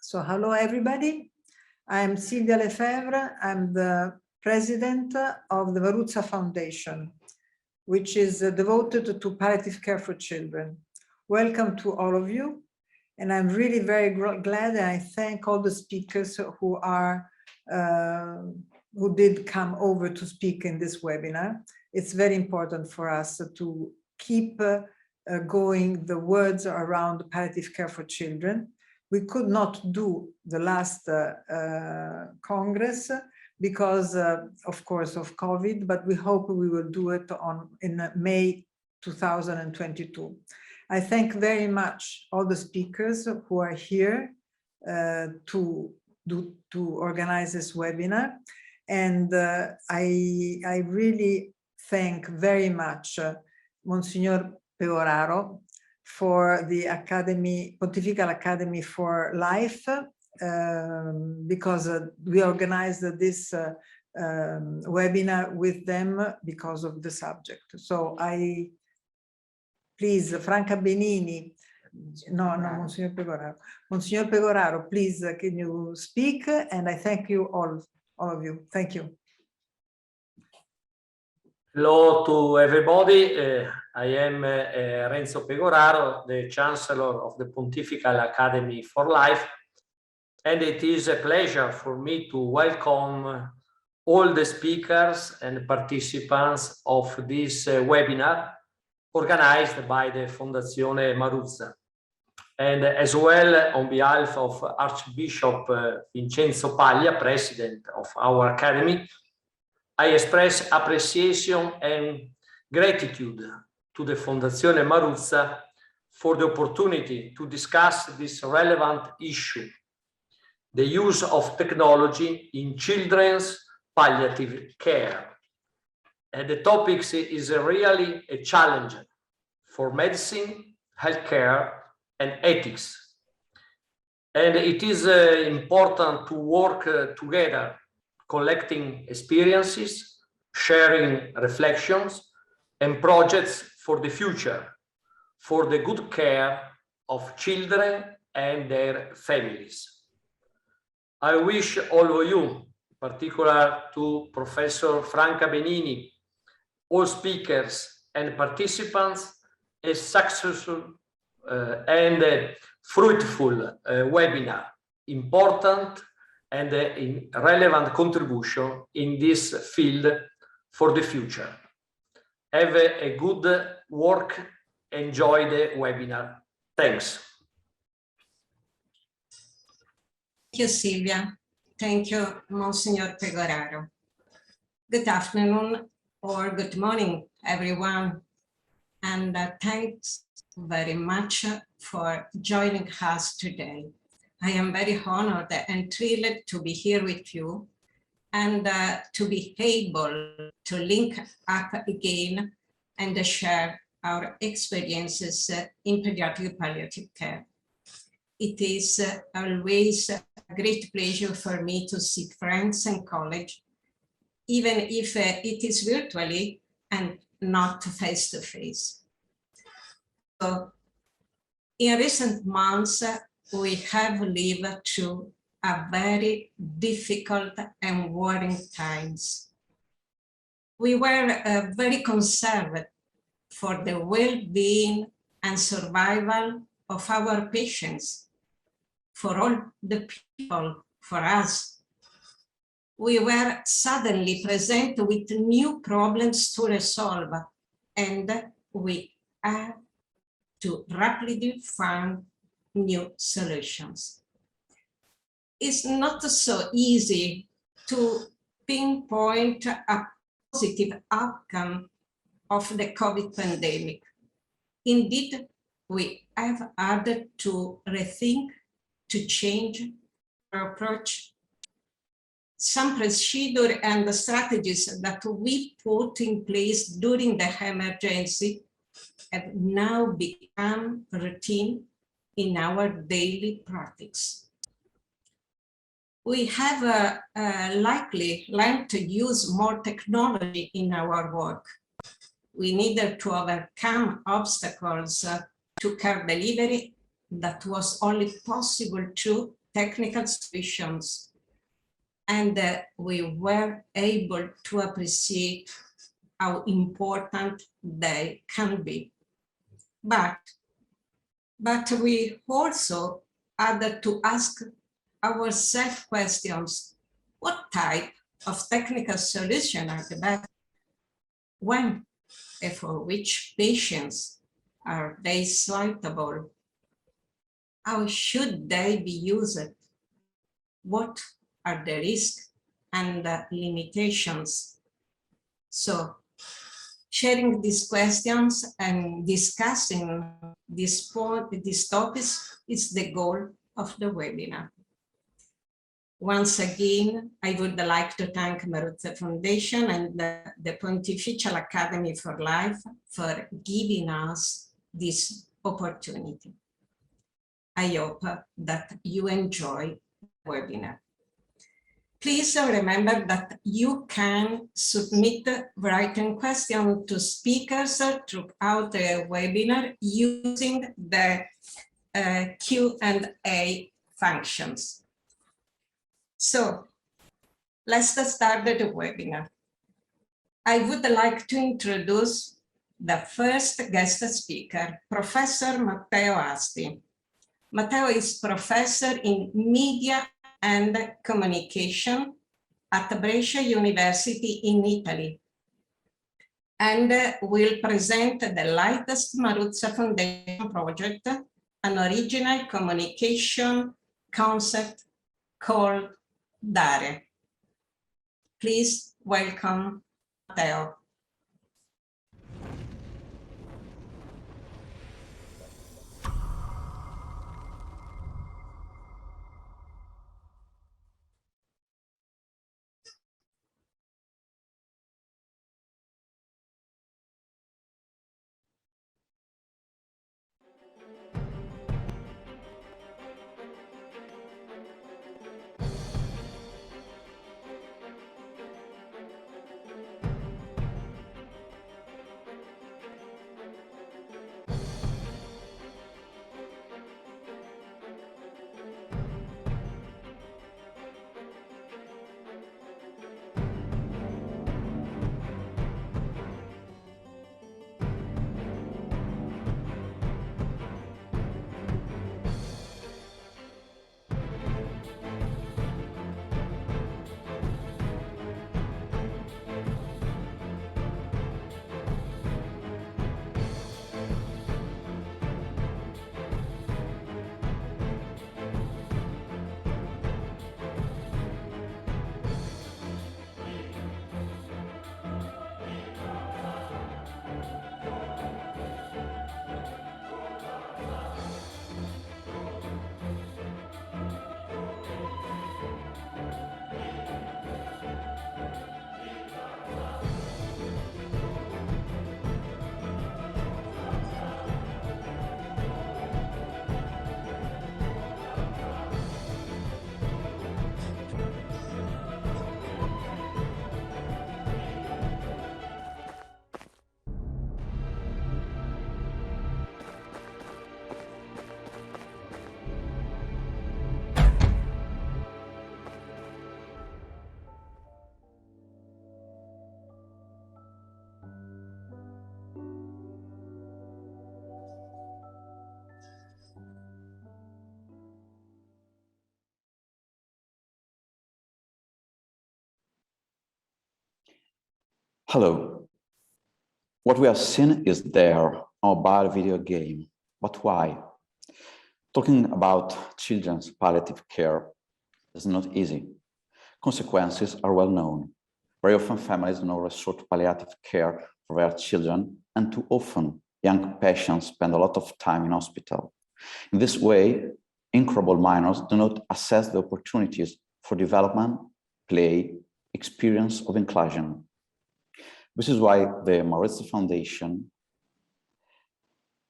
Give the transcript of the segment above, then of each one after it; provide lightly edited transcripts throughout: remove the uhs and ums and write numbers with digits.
So hello, everybody. I'm Silvia Lefebvre. I'm the president of the Maruzza Foundation, which is devoted to palliative care for children. Welcome to all of you. And I'm really very glad, and I thank all the speakers who did come over to speak in this webinar. It's very important for us to keep going the words around palliative care for children. We could not do the last Congress because, of course, of COVID, but we hope we will do it in May 2022. I thank very much all the speakers who are here to organize this webinar. And I really thank very much Monsignor Pegoraro for the Pontifical Academy for Life, because we organized this webinar with them because of the subject. So please, Franca Benini, Monsignor Pegoraro. Monsignor Pegoraro, please, can you speak? And I thank you all of you. Thank you. Hello to everybody. I am Renzo Pegoraro, the Chancellor of the Pontifical Academy for Life, and it is a pleasure for me to welcome all the speakers and participants of this webinar organized by the Fondazione Maruzza. And as well, on behalf of Archbishop Vincenzo Paglia, President of our Academy, I express appreciation and gratitude to the Fondazione Maruzza for the opportunity to discuss this relevant issue, the use of technology in children's palliative care. And the topic is really a challenge for medicine, healthcare, and ethics. And it is important to work together, collecting experiences, sharing reflections, and projects for the future, for the good care of children and their families. I wish all of you, in particular to Professor Franca Benini, all speakers and participants, a successful and fruitful webinar, important and in relevant contribution in this field for the future. Have a good work. Enjoy the webinar. Thanks. Thank you, Silvia. Thank you, Monsignor Pegoraro. Good afternoon or good morning, everyone. And thanks very much for joining us today. I am very honored and thrilled to be here with you and to be able to link up again and share our experiences in pediatric palliative care. It is always a great pleasure for me to see friends and colleagues, even if it is virtually and not face-to-face. So, in recent months, we have lived through a very difficult and worrying times. We were very concerned for the well-being and survival of our patients, for all the people, for us. We were suddenly present with new problems to resolve, and we had to rapidly find new solutions. It's not so easy to pinpoint a positive outcome of the COVID pandemic. Indeed, we have had to rethink, to change our approach. Some procedures and strategies that we put in place during the emergency have now become routine in our daily practice. We have likely learned to use more technology in our work. We needed to overcome obstacles to care delivery that was only possible through technical solutions, and we were able to appreciate how important they can be. But we also had to ask ourselves questions. What type of technical solution are the best? When and for which patients are they suitable? How should they be used? What are the risks and limitations? So, sharing these questions and discussing these topics is the goal of the webinar. Once again, I would like to thank Maruzza Foundation and the Pontifical Academy for Life for giving us this opportunity. I hope that you enjoy the webinar. Please remember that you can submit written questions to speakers throughout the webinar using the Q&A functions. So let's start the webinar. I would like to introduce the first guest speaker, Professor Matteo Asti. Matteo is professor in media and communication at Brescia University in Italy, and will present the latest Maruzza Foundation project, an original communication concept called Dare. Please welcome Matteo. Hello. What we have seen is Dare, our mobile video game. But why? Talking about children's palliative care is not easy. Consequences are well known. Very often families do not resort to palliative care for their children, and too often young patients spend a lot of time in hospital. In this way, incurable minors do not assess the opportunities for development, play, experience of inclusion. This is why the Maruzza Foundation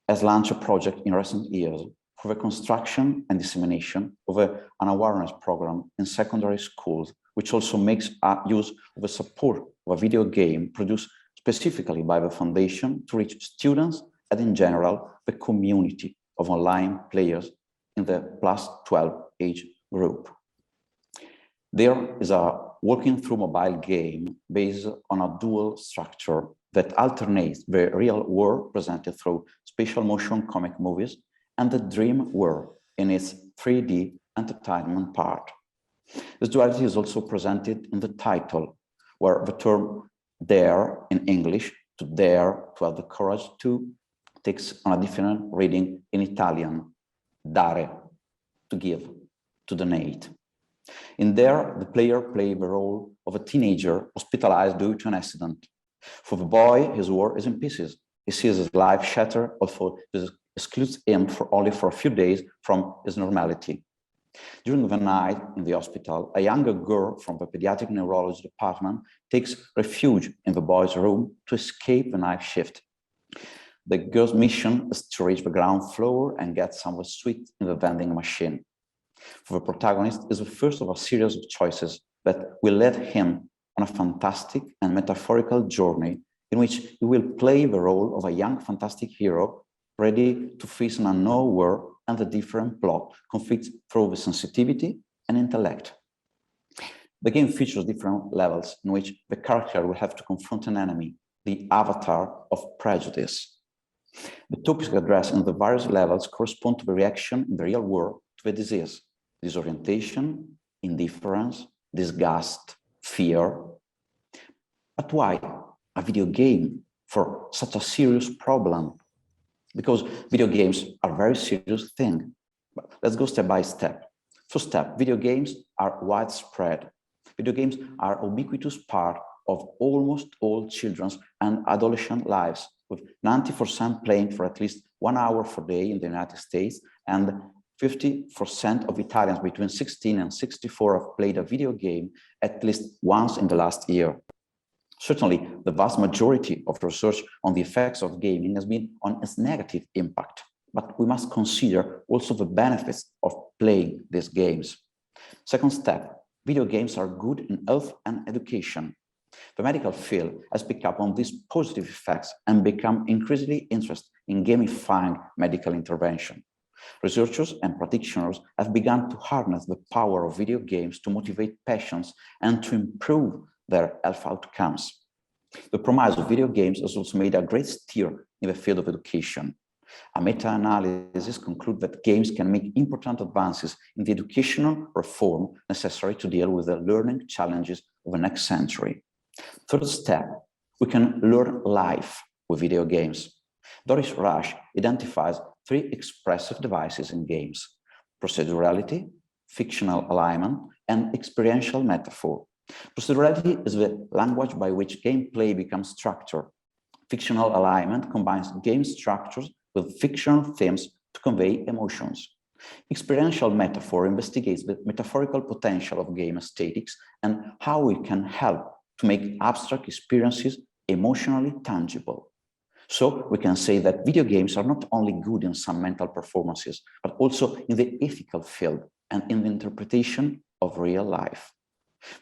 has launched a project in recent years for the construction and dissemination of an awareness program in secondary schools, which also makes use of the support of a video game produced specifically by the foundation to reach students and in general the community of online players in the +12 age group. There is a walking through mobile game based on a dual structure that alternates the real world presented through spatial motion comic movies and the dream world in its 3D entertainment part. This duality is also presented in the title, where the term dare in English, to dare, to have the courage to, takes on a different reading in Italian, dare, to give, to donate. In there, the player plays the role of a teenager hospitalized due to an accident. For the boy, his world is in pieces. He sees his life shattered, although this excludes him only for a few days from his normality. During the night in the hospital, a younger girl from the pediatric neurology department takes refuge in the boy's room to escape the night shift. The girl's mission is to reach the ground floor and get somewhere sweet in the vending machine. For the protagonist is the first of a series of choices that will lead him on a fantastic and metaphorical journey in which he will play the role of a young fantastic hero ready to face an unknown world and the different plot conflicts through the sensitivity and intellect. The game features different levels in which the character will have to confront an enemy, the avatar of prejudice. The topics addressed in the various levels correspond to the reaction in the real world to the disease: disorientation, indifference, disgust, fear. But why a video game for such a serious problem? Because video games are a very serious thing. But let's go step by step. First step, video games are widespread. Video games are a ubiquitous part of almost all children's and adolescent lives, with 90% playing for at least 1 hour per day in the United States, and 50% of Italians between 16 and 64 have played a video game at least once in the last year. Certainly, the vast majority of research on the effects of gaming has been on its negative impact, but we must consider also the benefits of playing these games. Second step, video games are good in health and education. The medical field has picked up on these positive effects and become increasingly interested in gamifying medical intervention. Researchers and practitioners have begun to harness the power of video games to motivate patients and to improve their health outcomes. The promise of video games has also made a great stir in the field of education. A meta-analysis concludes that games can make important advances in the educational reform necessary to deal with the learning challenges of the next century. Third step, we can learn life with video games. Doris Rush identifies 3 expressive devices in games: procedurality, fictional alignment, and experiential metaphor. Procedurality is the language by which gameplay becomes structured. Fictional alignment combines game structures with fictional themes to convey emotions. Experiential metaphor investigates the metaphorical potential of game aesthetics and how we can help to make abstract experiences emotionally tangible. So we can say that video games are not only good in some mental performances, but also in the ethical field and in the interpretation of real life.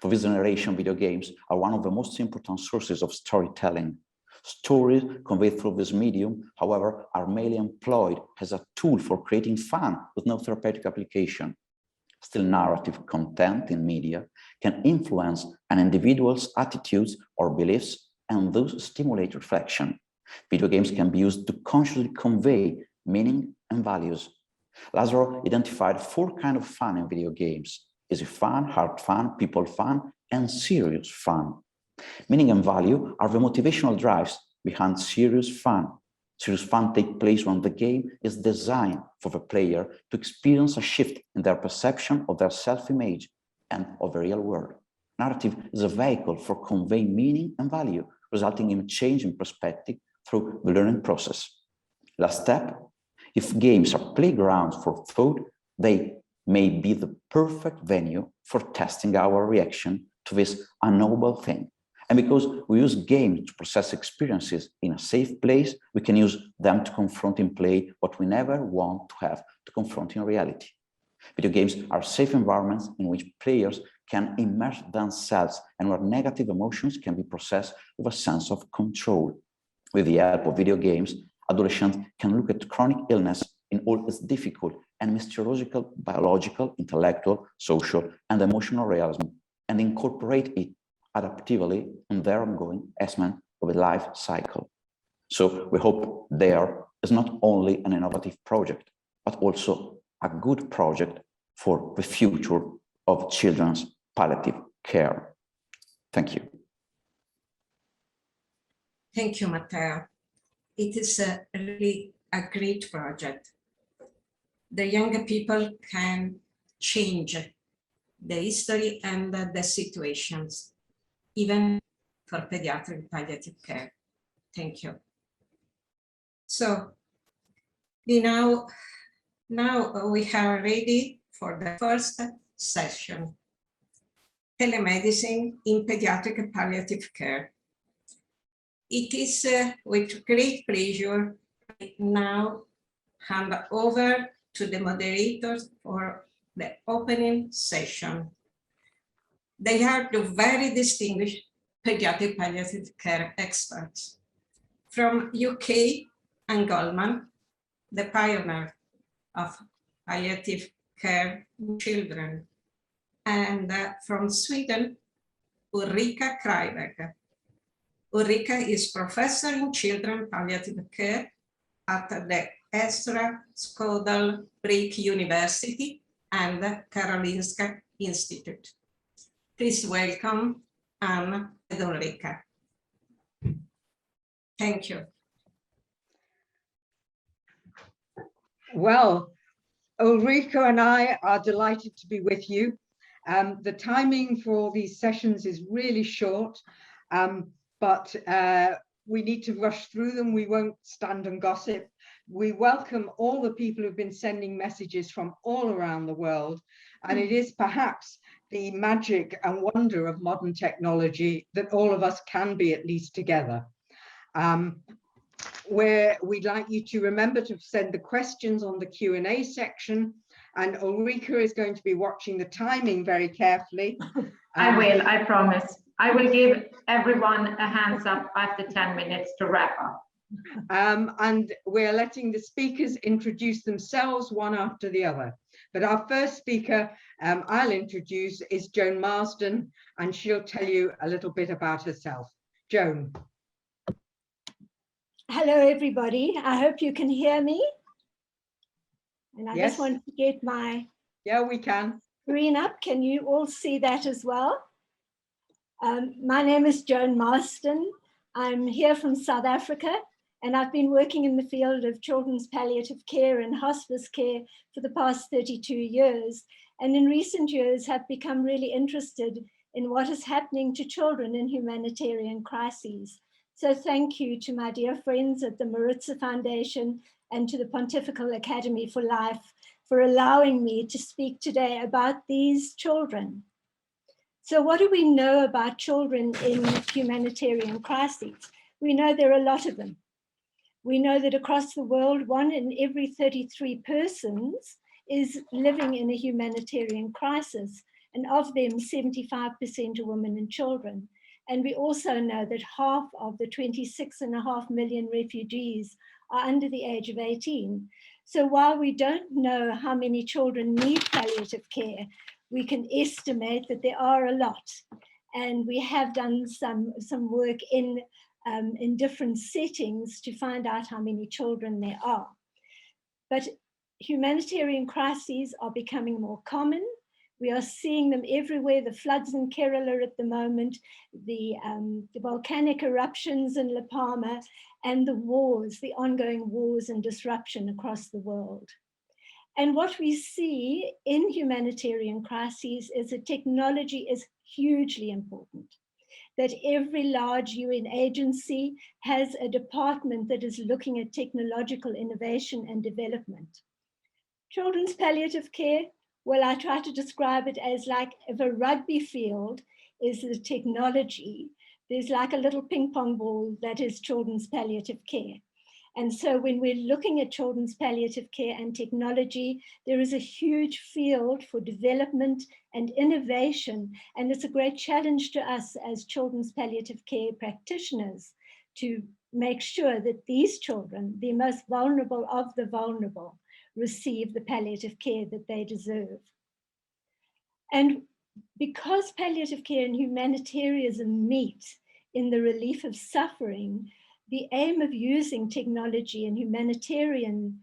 For this generation, video games are one of the most important sources of storytelling. Stories conveyed through this medium, however, are mainly employed as a tool for creating fun with no therapeutic application. Still, narrative content in media can influence an individual's attitudes or beliefs and thus stimulate reflection. Video games can be used to consciously convey meaning and values. Lazaro identified 4 kinds of fun in video games: easy fun, hard fun, people fun, and serious fun. Meaning and value are the motivational drives behind serious fun. Serious fun takes place when the game is designed for the player to experience a shift in their perception of their self-image and of the real world. Narrative is a vehicle for conveying meaning and value, resulting in a change in perspective through the learning process. Last step, if games are playgrounds for thought, they may be the perfect venue for testing our reaction to this unknowable thing. And because we use games to process experiences in a safe place, we can use them to confront in play what we never want to have to confront in reality. Video games are safe environments in which players can immerse themselves and where negative emotions can be processed with a sense of control. With the help of video games, adolescents can look at chronic illness in all its difficult and mythological, biological, intellectual, social, and emotional realism, and incorporate it adaptively in their ongoing assessment of a life cycle. So we hope there is not only an innovative project, but also a good project for the future of children's palliative care. Thank you. Thank you, Matteo. It is really a great project. The younger people can change the history and the situations, even for pediatric palliative care. Thank you. So now we are ready for the first session, telemedicine in pediatric palliative care. It is with great pleasure I now hand over to the moderators for the opening session. They are the very distinguished pediatric palliative care experts. From UK, Anne Goldman, the pioneer of palliative care in children, and from Sweden, Ulrika Kreiberg. Ulrika is professor in children palliative care at the Ezra Skandal Break University and Karolinska Institute. Please welcome Anne and Ulrika. Thank you. Well, Ulrika and I are delighted to be with you. The timing for these sessions is really short, but we need to rush through them. We won't stand and gossip. We welcome all the people who've been sending messages from all around the world. And it is perhaps the magic and wonder of modern technology that all of us can be at least together. Where we'd like you to remember to send the questions on the Q&A section, and Ulrika is going to be watching the timing very carefully. I will, I promise. I will give everyone a hands up after 10 minutes to wrap up. And we're letting the speakers introduce themselves one after the other. But our first speaker I'll introduce is Joan Marsden, and she'll tell you a little bit about herself. Joan. Hello, everybody. I hope you can hear me. And I Yes. just want to get my Yeah, we can. screen up. Can you all see that as well? My name is Joan Marsden. I'm here from South Africa, and I've been working in the field of children's palliative care and hospice care for the past 32 years. And in recent years have become really interested in what is happening to children in humanitarian crises. So thank you to my dear friends at the Maritza Foundation and to the Pontifical Academy for Life for allowing me to speak today about these children. So what do we know about children in humanitarian crises? We know there are a lot of them. We know that across the world, 1 in every 33 persons is living in a humanitarian crisis, and of them, 75% are women and children. And we also know that half of the 26.5 million refugees are under the age of 18. So while we don't know how many children need palliative care, we can estimate that there are a lot. And we have done some work in different settings to find out how many children there are. But humanitarian crises are becoming more common. We are seeing them everywhere, the floods in Kerala at the moment, the volcanic eruptions in La Palma, and the wars, the ongoing wars and disruption across the world. And what we see in humanitarian crises is that technology is hugely important, that every large UN agency has a department that is looking at technological innovation and development. Children's palliative care, well, I try to describe it as like if a rugby field is the technology, there's like a little ping pong ball that is children's palliative care. And so when we're looking at children's palliative care and technology, there is a huge field for development and innovation. And it's a great challenge to us as children's palliative care practitioners to make sure that these children, the most vulnerable of the vulnerable, receive the palliative care that they deserve. And because palliative care and humanitarianism meet in the relief of suffering, the aim of using technology in humanitarian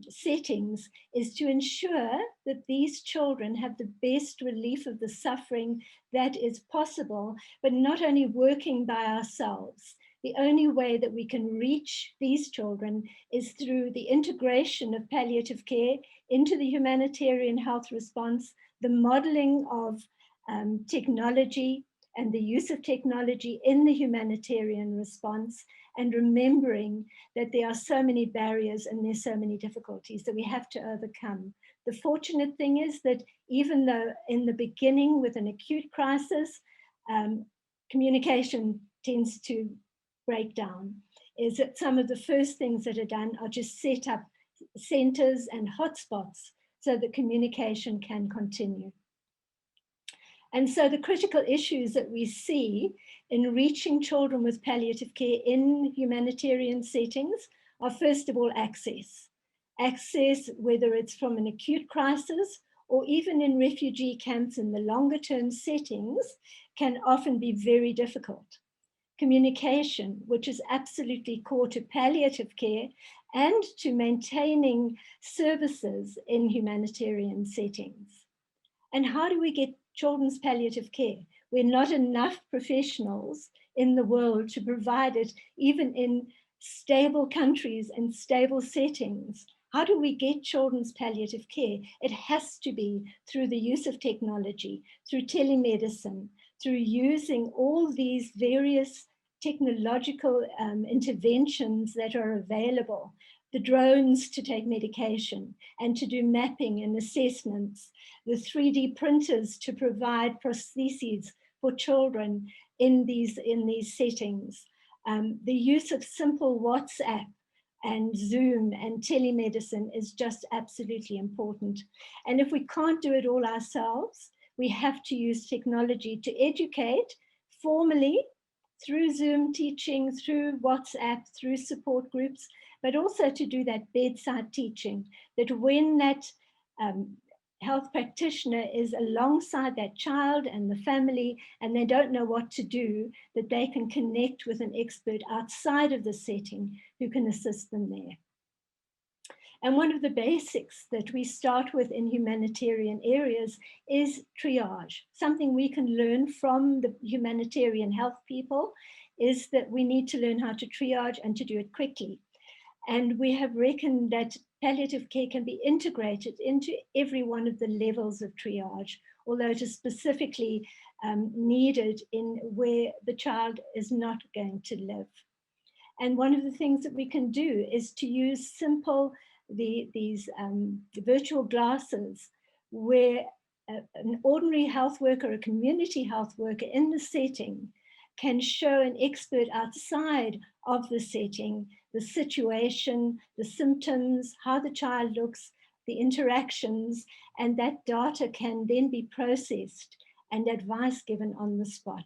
settings is to ensure that these children have the best relief of the suffering that is possible, but not only working by ourselves. The only way that we can reach these children is through the integration of palliative care into the humanitarian health response, the modeling of technology and the use of technology in the humanitarian response, and remembering that there are so many barriers and there's so many difficulties that we have to overcome. The fortunate thing is that even though in the beginning with an acute crisis, communication tends to break down, is that some of the first things that are done are just set up centers and hotspots so that communication can continue. And so the critical issues that we see in reaching children with palliative care in humanitarian settings are, first of all, access. Access, whether it's from an acute crisis or even in refugee camps in the longer term settings, can often be very difficult. Communication, which is absolutely core to palliative care and to maintaining services in humanitarian settings. And how do we get children's palliative care? We're not enough professionals in the world to provide it, even in stable countries and stable settings. How do we get children's palliative care? It has to be through the use of technology, through telemedicine, through using all these various technological interventions that are available, the drones to take medication and to do mapping and assessments, the 3D printers to provide prostheses for children in these settings, the use of simple WhatsApp and Zoom and telemedicine is just absolutely important. And if we can't do it all ourselves, we have to use technology to educate formally through Zoom teaching, through WhatsApp, through support groups, but also to do that bedside teaching, that when that health practitioner is alongside that child and the family and they don't know what to do, that they can connect with an expert outside of the setting who can assist them there. And one of the basics that we start with in humanitarian areas is triage. Something we can learn from the humanitarian health people is that we need to learn how to triage and to do it quickly. And we have reckoned that palliative care can be integrated into every one of the levels of triage, although it is specifically needed in where the child is not going to live. And one of the things that we can do is to use simple these virtual glasses where an ordinary health worker, a community health worker in the setting can show an expert outside of the setting the situation, the symptoms, how the child looks, the interactions, and that data can then be processed and advice given on the spot.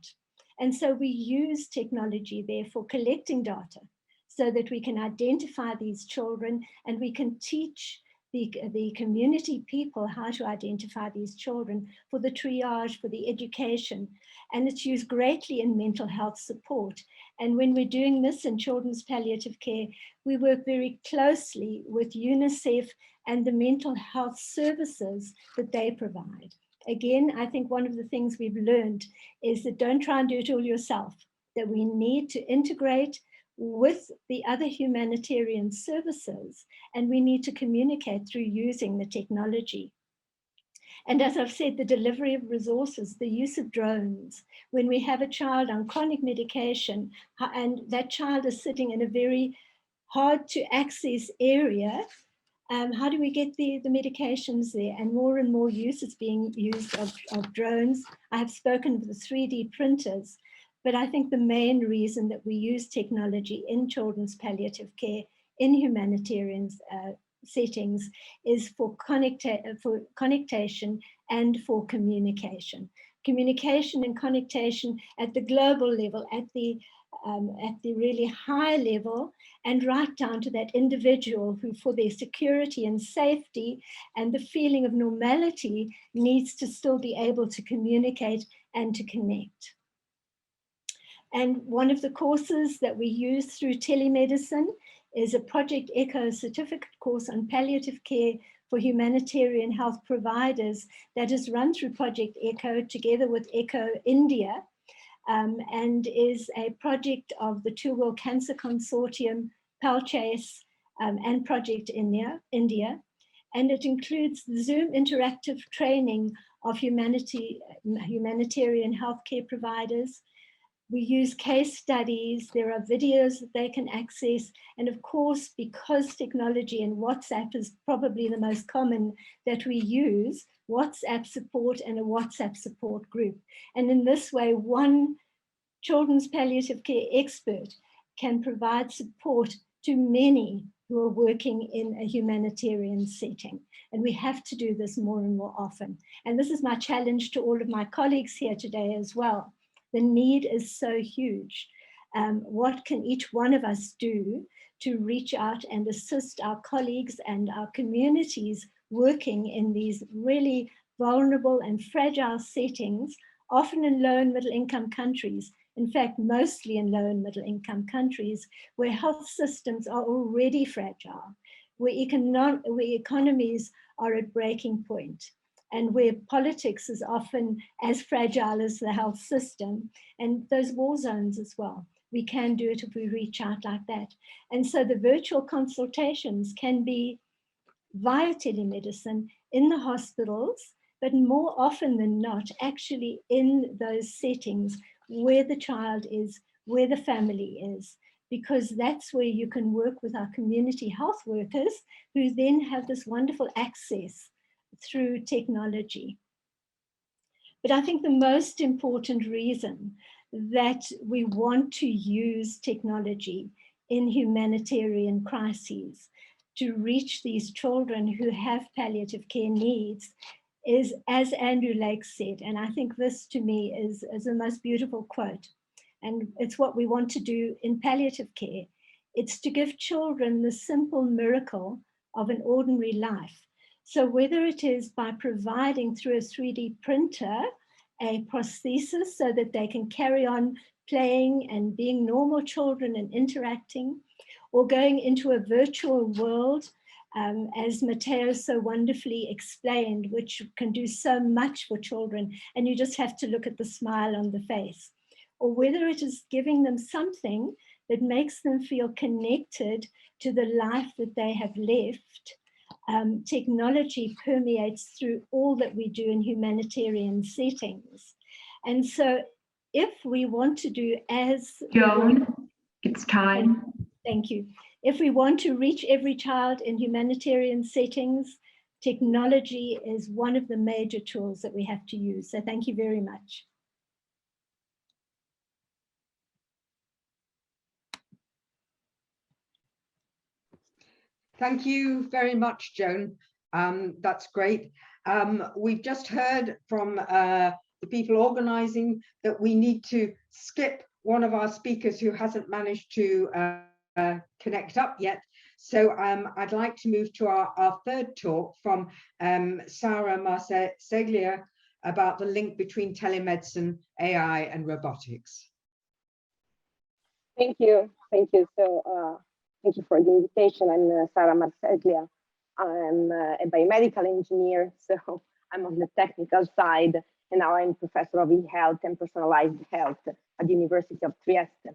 And so we use technology there for collecting data so that we can identify these children and we can teach the community people how to identify these children for the triage, for the education. And it's used greatly in mental health support. And when we're doing this in children's palliative care, we work very closely with UNICEF and the mental health services that they provide. Again, I think one of the things we've learned is that don't try and do it all yourself, that we need to integrate with the other humanitarian services, and we need to communicate through using the technology. And as I've said, the delivery of resources, the use of drones, when we have a child on chronic medication and that child is sitting in a very hard to access area, how do we get the medications there? And more use is being used of drones. I have spoken of the 3D printers, but I think the main reason that we use technology in children's palliative care in humanitarian settings is for connectation and for communication. Communication and connectation at the global level, at the at the really high level, and right down to that individual who, for their security and safety and the feeling of normality, needs to still be able to communicate and to connect. And one of the courses that we use through telemedicine is a Project ECHO certificate course on palliative care for humanitarian health providers that is run through Project ECHO together with ECHO India, and is a project of the Two World Cancer Consortium, PALCHASE, and Project India. And it includes the Zoom interactive training of humanitarian healthcare providers. We use case studies, there are videos that they can access, and of course, because technology and WhatsApp is probably the most common that we use, WhatsApp support and a WhatsApp support group. And in this way, one children's palliative care expert can provide support to many who are working in a humanitarian setting. And we have to do this more and more often. And this is my challenge to all of my colleagues here today as well. The need is so huge. What can each one of us do to reach out and assist our colleagues and our communities working in these really vulnerable and fragile settings, often in low and middle income countries, in fact, mostly in low and middle income countries, where health systems are already fragile, where economies are at breaking point, and where politics is often as fragile as the health system, and those war zones as well. We can do it if we reach out like that. And so the virtual consultations can be via telemedicine in the hospitals, but more often than not, actually in those settings where the child is, where the family is, because that's where you can work with our community health workers who then have this wonderful access through technology. But I think the most important reason that we want to use technology in humanitarian crises to reach these children who have palliative care needs is, as Andrew Lake said, and I think this to me is the most beautiful quote, and it's what we want to do in palliative care. It's to give children the simple miracle of an ordinary life. So whether it is by providing through a 3D printer a prosthesis so that they can carry on playing and being normal children and interacting, or going into a virtual world, as Matteo so wonderfully explained, which can do so much for children, and you just have to look at the smile on the face, or whether it is giving them something that makes them feel connected to the life that they have left. Technology permeates through all that we do in humanitarian settings. And so if we want to do as... Joan, it's time. Thank you. If we want to reach every child in humanitarian settings, technology is one of the major tools that we have to use. So thank you very much. Thank you very much, Joan. That's great. We've just heard from the people organizing that we need to skip one of our speakers who hasn't managed to connect up yet. So I'd like to move to our third talk from Sara Marseglia about the link between telemedicine, AI, and robotics. Thank you. Thank you. So thank you for the invitation. I'm Sara Marseglia. I'm a biomedical engineer, so I'm on the technical side, and now I'm professor of e-health and personalized health at the University of Trieste.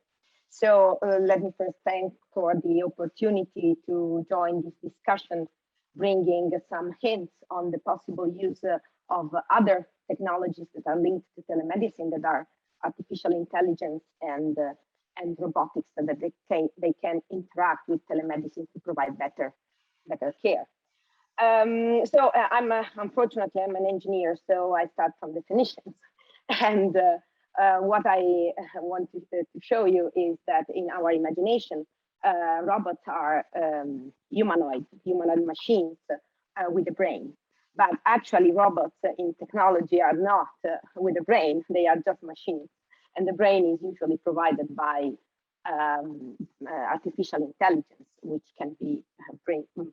So let me first thank for the opportunity to join this discussion, bringing some hints on the possible use of other technologies that are linked to telemedicine, that are artificial intelligence and robotics, so that they can interact with telemedicine to provide better care. Unfortunately, I'm an engineer, so I start from definitions. And what I want to show you is that in our imagination, robots are humanoid machines with a brain. But actually, robots in technology are not with a brain, they are just machines. And the brain is usually provided by artificial intelligence, which can be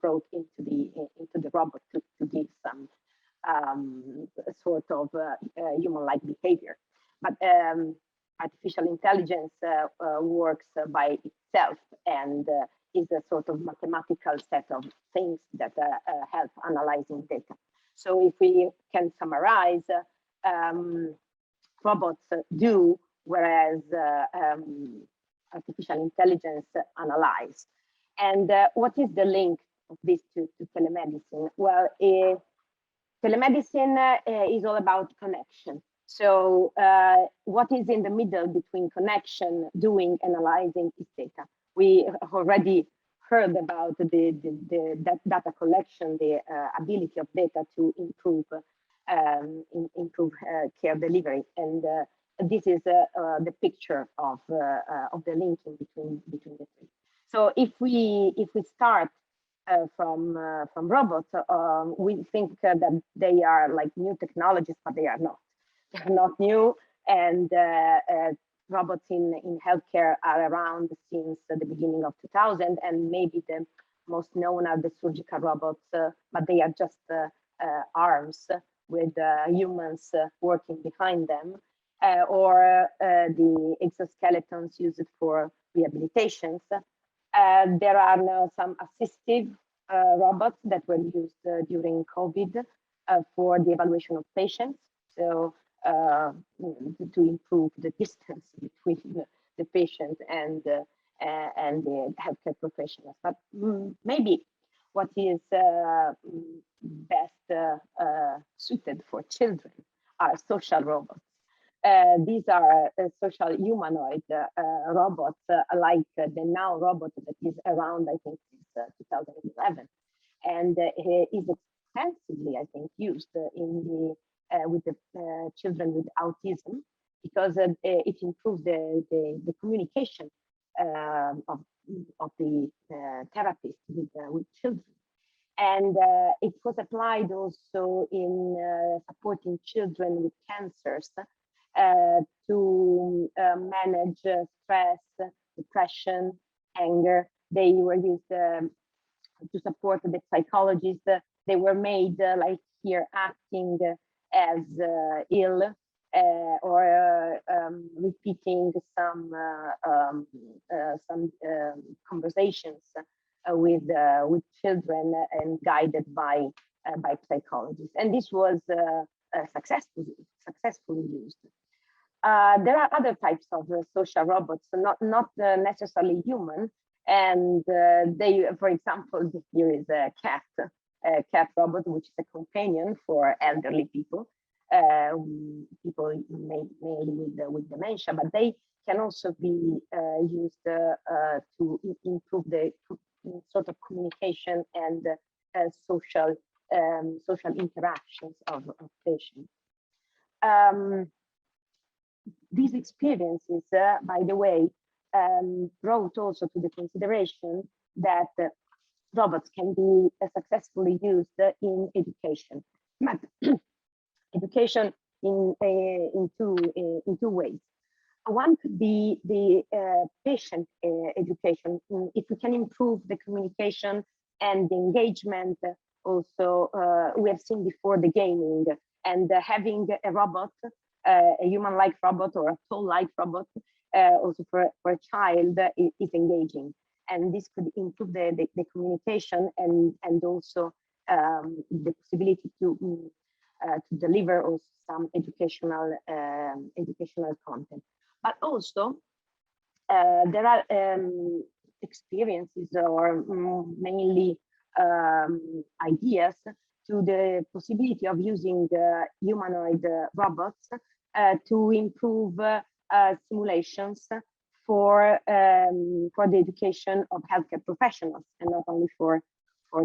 brought into the robot to give some sort of human-like behavior. But artificial intelligence works by itself and is a sort of mathematical set of things that help analyzing data. So if we can summarize, robots do, whereas artificial intelligence analyze. And what is the link of this to telemedicine? Well, telemedicine is all about connection. So what is in the middle between connection, doing, analyzing is data. We already heard about the data collection, the ability of data to improve care delivery, and this is the picture of the linking between the two. So if we start from robots, we think that they are like new technologies, but they are not. They are not new, and robots in healthcare are around since the beginning of 2000, and maybe the most known are the surgical robots, but they are just arms with humans working behind them, or the exoskeletons used for rehabilitations. There are now some assistive robots that were used during COVID for the evaluation of patients. So to improve the distance between the patient and the healthcare professionals. But maybe what is best suited for children are social robots. These are social humanoid robots, like the Now robot that is around, I think, since 2011, and is extensively, I think, used in the with the children with autism, because it improves the communication of the therapist with children. And it was applied also in supporting children with cancers to manage stress, depression, anger. They were used to support the psychologists. They were made like here acting as ill or repeating some conversations with children and guided by psychologists. And this was successfully used. There are other types of social robots, not necessarily human, and they, for example, here is a cat robot, which is a companion for elderly people, people mainly with dementia, but they can also be used to improve the sort of communication and social interactions of patients. These experiences, by the way, brought also to the consideration that robots can be successfully used in education. But education in two ways. One could be the patient education. If we can improve the communication and the engagement, also we have seen before the gaming, and having a robot, a human-like robot or a tool-like robot, also for a child is engaging. And this could improve the communication and also the possibility to deliver also some educational content. But also there are experiences or mainly ideas to the possibility of using humanoid robots to improve simulations for the education of healthcare professionals and not only for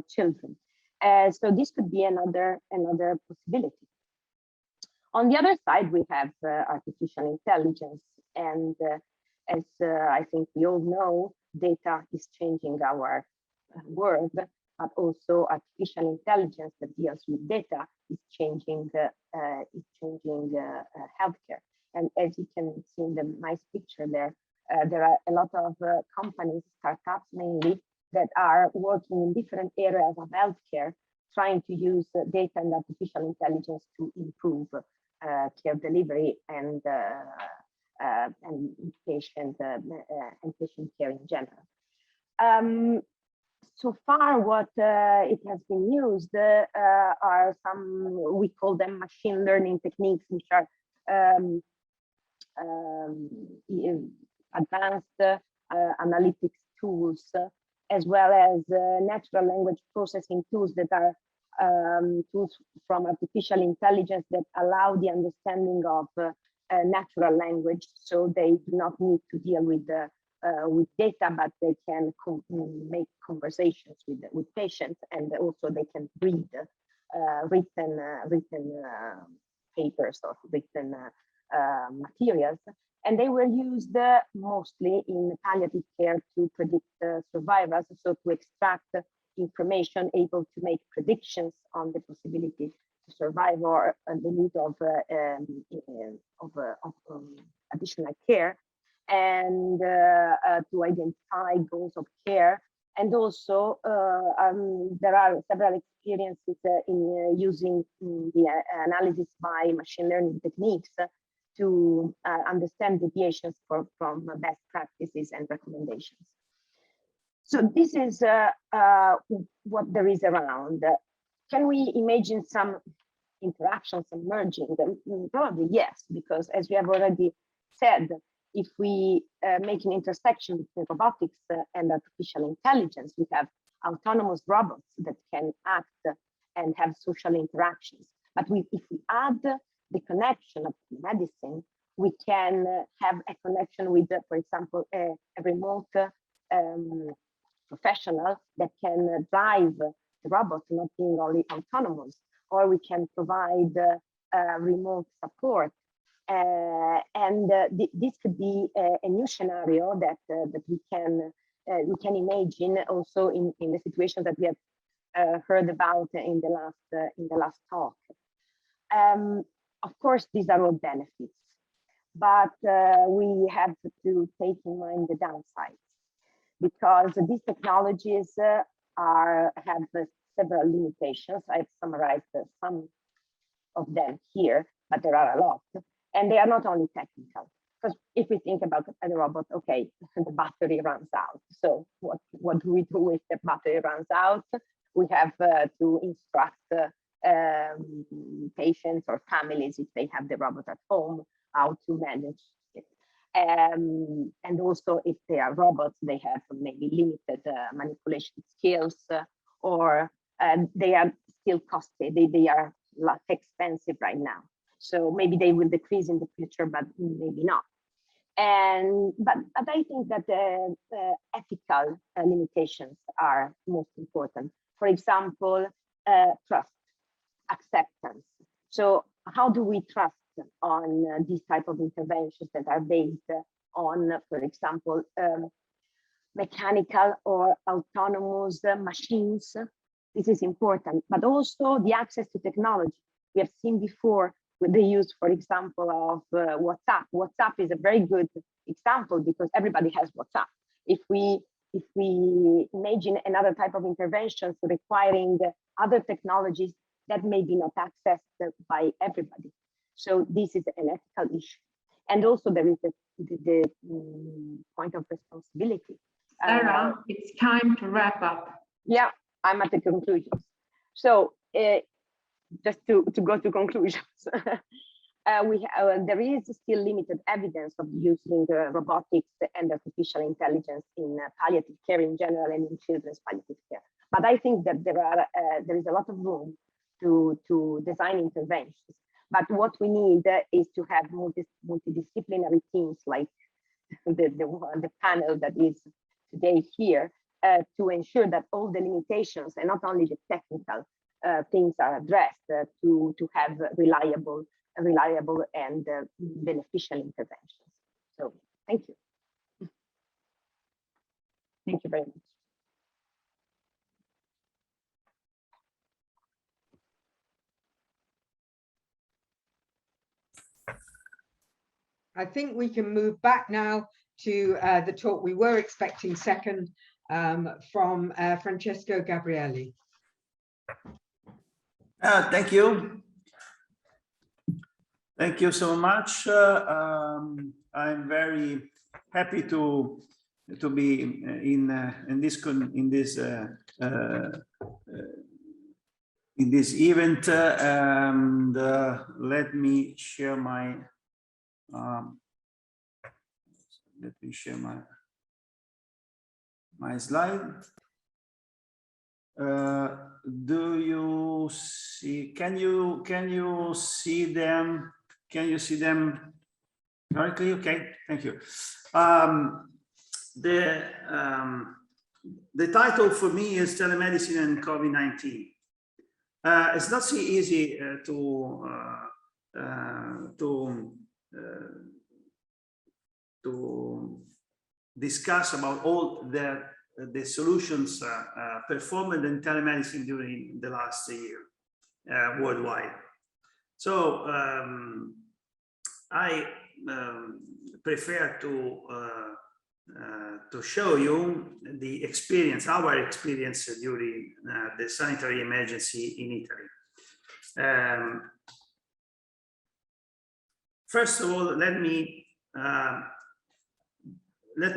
children. So this could be another possibility. On the other side, we have artificial intelligence, and as I think we all know, data is changing our world, but also artificial intelligence that deals with data is changing healthcare. And as you can see in the nice picture there, There are a lot of companies, startups mainly, that are working in different areas of healthcare, trying to use data and artificial intelligence to improve care delivery and patient care in general. So far, what it has been used are some, we call them machine learning techniques, which are advanced analytics tools, as well as natural language processing tools that are tools from artificial intelligence that allow the understanding of natural language, so they do not need to deal with data, but they can make conversations with patients, and also they can read written papers or written materials. And they were used mostly in palliative care to predict survivors, so to extract information able to make predictions on the possibility to survive or the need of additional care, and to identify goals of care. And also there are several experiences in using the analysis by machine learning techniques to understand deviations from best practices and recommendations. So this is what there is around. Can we imagine some interactions emerging? Probably yes, because as we have already said, if we make an intersection between robotics and artificial intelligence, we have autonomous robots that can act and have social interactions. But if we add the connection of medicine, we can have a connection with, for example, a remote professional that can drive the robot, not being only autonomous, or we can provide remote support. This could be a new scenario that we can imagine also in the situations that we have heard about in the last talk. Of course, these are all benefits, but we have to take in mind the downsides, because these technologies have several limitations. I've summarized some of them here, but there are a lot. And they are not only technical, because if we think about a robot, okay, the battery runs out. So what do we do if the battery runs out? We have to instruct patients or families, if they have the robot at home, how to manage it. And also, if they are robots, they have maybe limited manipulation skills, or they are still costly. They are less expensive right now. So maybe they will decrease in the future, but maybe not. But I think that the ethical limitations are most important. For example, trust, acceptance. So how do we trust on these type of interventions that are based on, for example, mechanical or autonomous machines? This is important, but also the access to technology. We have seen before with the use, for example, of WhatsApp. WhatsApp is a very good example because everybody has WhatsApp. If we imagine another type of interventions requiring other technologies, that may be not accessed by everybody. So this is an ethical issue. And also there is the point of responsibility. Sarah, it's time to wrap up. Yeah, I'm at the conclusions. So just to go to conclusions, there is still limited evidence of using robotics and artificial intelligence in palliative care in general and in children's palliative care. But I think that there is a lot of room to design interventions. But what we need is to have multidisciplinary teams like the panel that is today here to ensure that all the limitations and not only the technical things are addressed to have reliable and beneficial interventions. So thank you. Thank you very much. I think we can move back now to the talk we were expecting second from Francesco Gabrielli. Thank you. Thank you so much. I'm very happy to be in this event, and let me share my my slide. Do you see? Can you see them? Can you see them correctly? Okay, thank you. The title for me is Telemedicine and COVID-19. It's not so easy to discuss about all the solutions performed in telemedicine during the last year worldwide. So I prefer to show you the experience, our experience during the sanitary emergency in Italy. First of all, let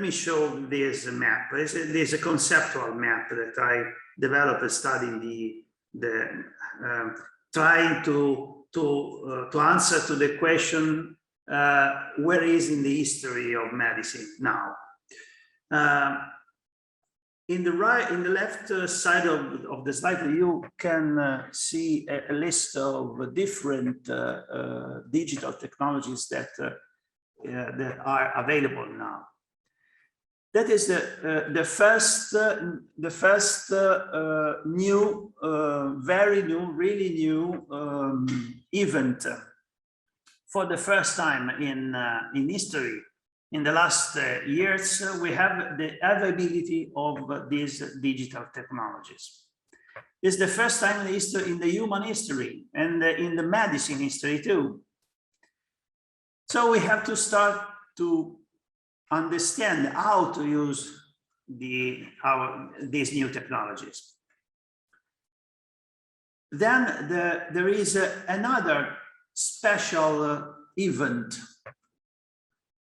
me show this map. There's a conceptual map that I developed studying trying to answer to the question, where is in the history of medicine now? In the left side of the slide, you can see a list of different digital technologies that are available now. That is the first new, very new, really new event for the first time in history. In the last years, we have the availability of these digital technologies. It's the first time in history, in the human history, and in the medicine history too. So we have to start to understand how to use these new technologies. Then there is another special event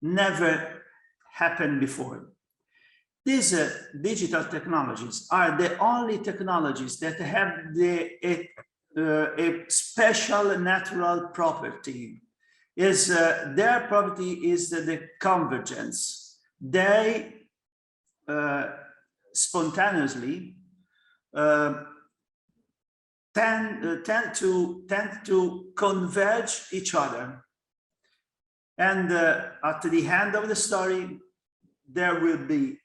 never happened before. These digital technologies are the only technologies that have a special natural property. Their property is the convergence. They spontaneously tend to converge each other. And at the end of the story, there will be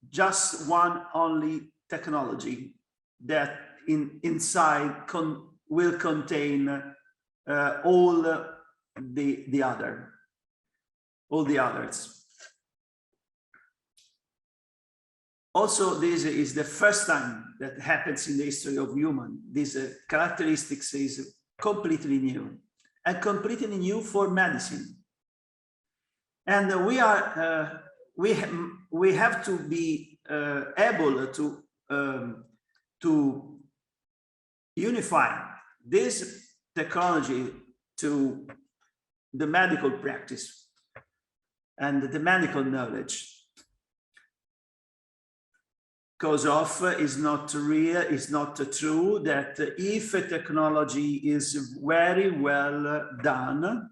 just one only technology that inside will contain all the others. Also, this is the first time that happens in the history of human. This characteristics is completely new, and completely new for medicine. And we have to be able to unify this technology to the medical practice and the medical knowledge. Because is not real, is not true that if a technology is very well done,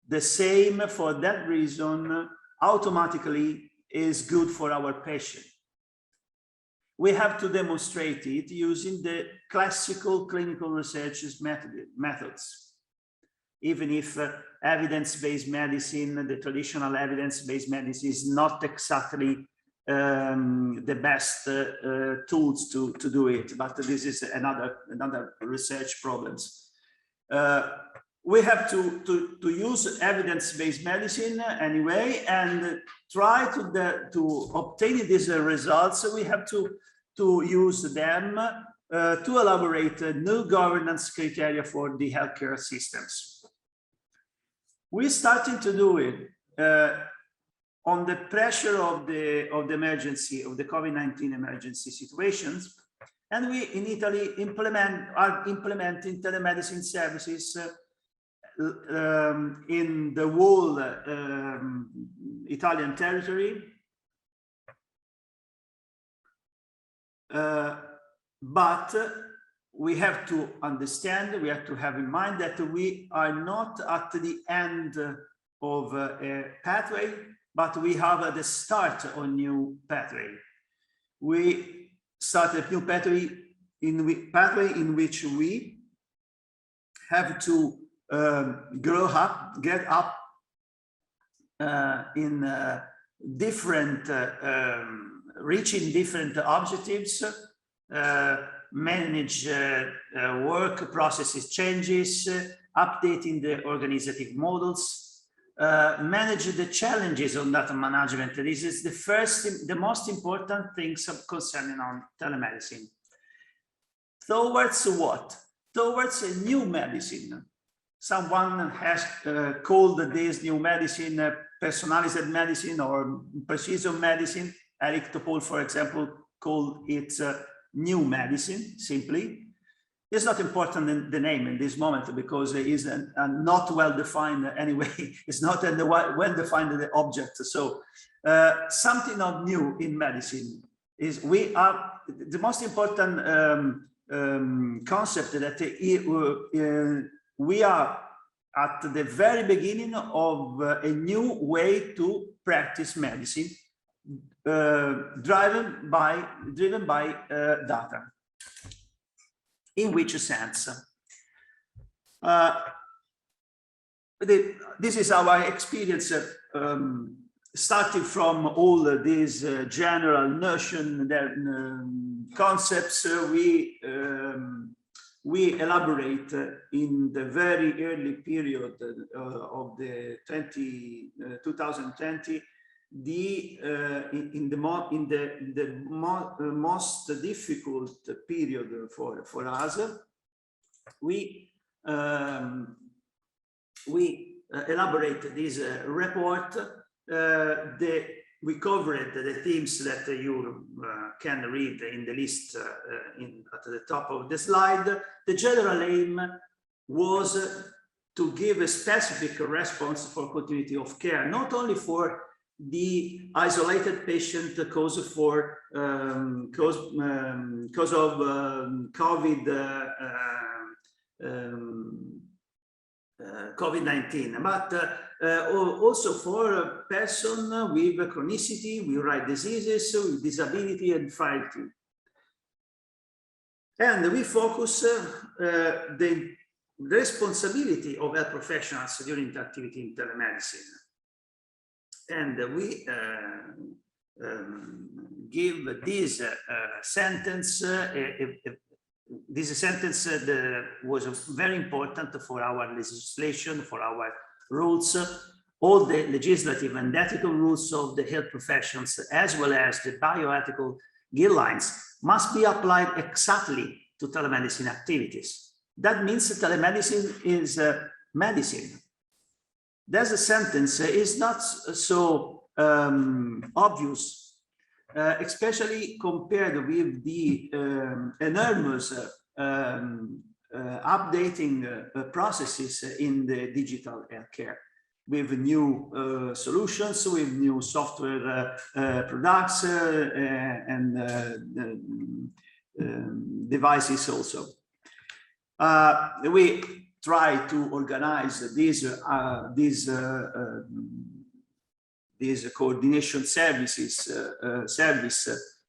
the same for that reason automatically is good for our patient. We have to demonstrate it using the classical clinical research methods. Even if evidence-based medicine, the traditional evidence-based medicine is not exactly the best tools to do it, but this is another research problems. We have to use evidence-based medicine anyway, and try to obtain these results. We have to use them to elaborate new governance criteria for the healthcare systems. We're starting to do it on the pressure of the emergency, of the COVID-19 emergency situations. And we in Italy are implementing telemedicine services in the whole Italian territory. But we have to understand, we have to have in mind that we are not at the end of a pathway, but we have at the start of a new pathway. We start a new pathway in which we have to grow up, get up in different, reaching different objectives, manage work processes changes, updating the organizative models, manage the challenges of data management. This is the most important things concerning on telemedicine. Towards what? Towards a new medicine. Someone has called this new medicine personalized medicine or precision medicine. Eric Topol, for example, called it new medicine, simply. It's not important in the name in this moment because it is not well defined anyway. It's not a well defined the object. So something of new in medicine is we are the most important concept that we are at the very beginning of a new way to practice medicine, driven by data. In which sense? This is our experience starting from all these general notion, concepts. We elaborate in the very early period of the 2020 in the most difficult period for us. We elaborate this report. We covered the themes that you can read in the list at the top of the slide. The general aim was to give a specific response for continuity of care, not only for the isolated patient cause of COVID-19, but also for a person with chronicity, with rare diseases, with disability and frailty. And we focus the responsibility of health professionals during the activity in telemedicine. And we give this sentence, that was very important for our legislation, for our rules. All the legislative and ethical rules of the health professions, as well as the bioethical guidelines, must be applied exactly to telemedicine activities. That means that telemedicine is medicine. There's a sentence is not so obvious, especially compared with the enormous updating processes in the digital healthcare, with new solutions, with new software products and devices also. We try to organize these coordination services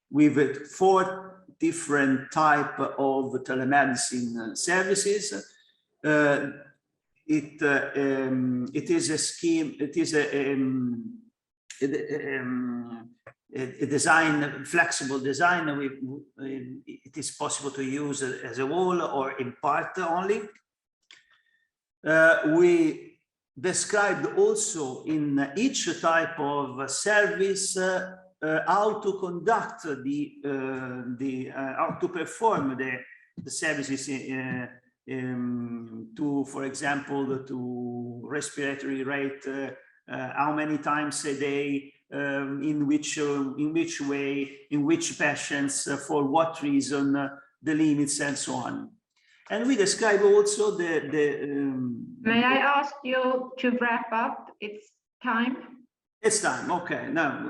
with 4 different type of telemedicine services. It is a scheme. It is a design, flexible design. It is possible to use it as a whole or in part only. We described also in each type of service how to conduct how to perform the services to, for example, to respiratory rate, how many times a day, in which way, in which patients, for what reason, the limits and so on. And we describe also May I ask you to wrap up? It's time. It's time, okay, no.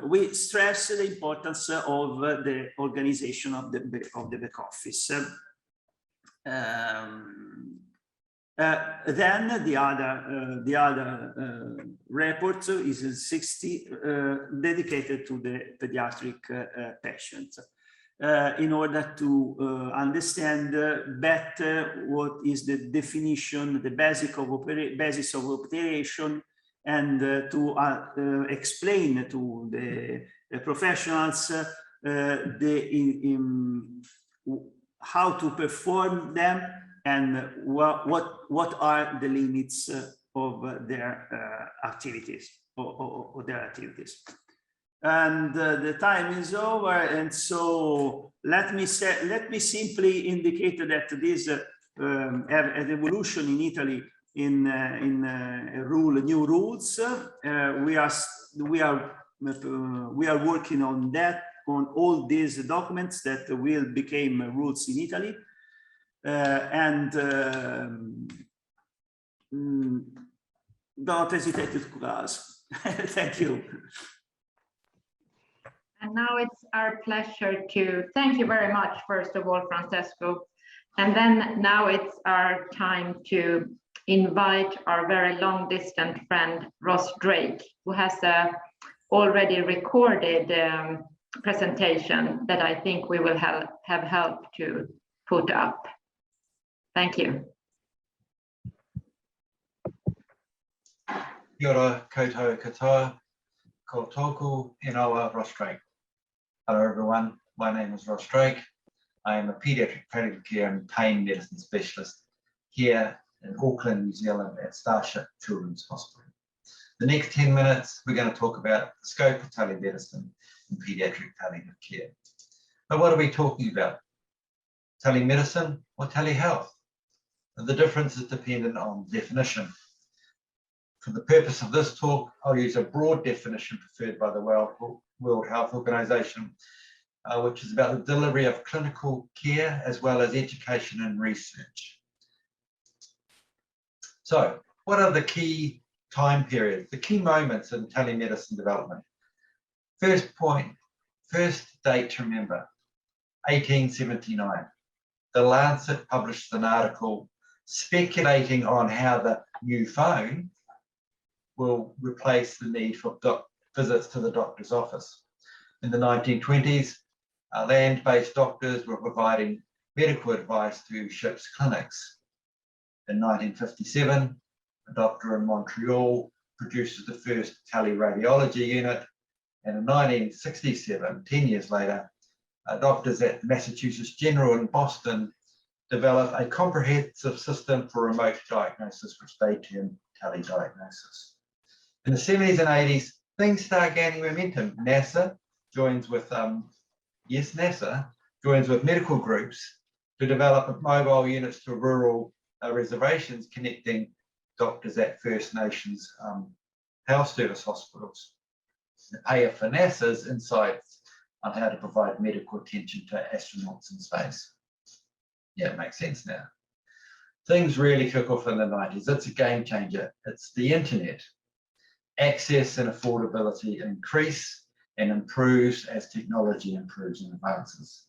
We stress the importance of the organization of the back office. Then the other report is 60 dedicated to the pediatric patients. In order to understand better what is the definition, the basis of operation, and to explain to the professionals how to perform them and what are the limits of their activities or their activities. And the time is over, and so let me simply indicate that this an evolution in Italy in new rules. We are working on that, on all these documents that will become rules in Italy, don't hesitate to ask. Thank you. And now it's our pleasure to thank you very much, first of all, Francesco. And then now it's our time to invite our very long distant friend, Ross Drake, who has a already recorded presentation that I think we will have helped to put up. Thank you. Kia ora koutou katoa, ko tōku inawa Ross Drake. Hello everyone, my name is Ross Drake. I am a paediatric palliative care and pain medicine specialist here in Auckland, New Zealand at Starship Children's Hospital. The next 10 minutes, we're going to talk about the scope of telemedicine in paediatric palliative care. But what are we talking about? Telemedicine or telehealth? The difference is dependent on definition. For the purpose of this talk, I'll use a broad definition preferred by the World Health Organization, which is about the delivery of clinical care as well as education and research. So, what are the key time periods, the key moments in telemedicine development? First date to remember, 1879. The Lancet published an article speculating on how the new phone will replace the need for visits to the doctor's office. In the 1920s, land-based doctors were providing medical advice to ship's clinics. In 1957, a doctor in Montreal produces the first teleradiology unit, and in 1967, 10 years later, doctors at Massachusetts General in Boston developed a comprehensive system for remote diagnosis, which they termed telediagnosis. In the 70s and 80s, things start gaining momentum. NASA joins with medical groups to develop mobile units to rural reservations, connecting doctors at First Nations health service hospitals. The payer for NASA's insights on how to provide medical attention to astronauts in space. Yeah, it makes sense now. Things really kick off in the 90s. It's a game changer. It's the internet. Access and affordability increase and improves as technology improves and advances.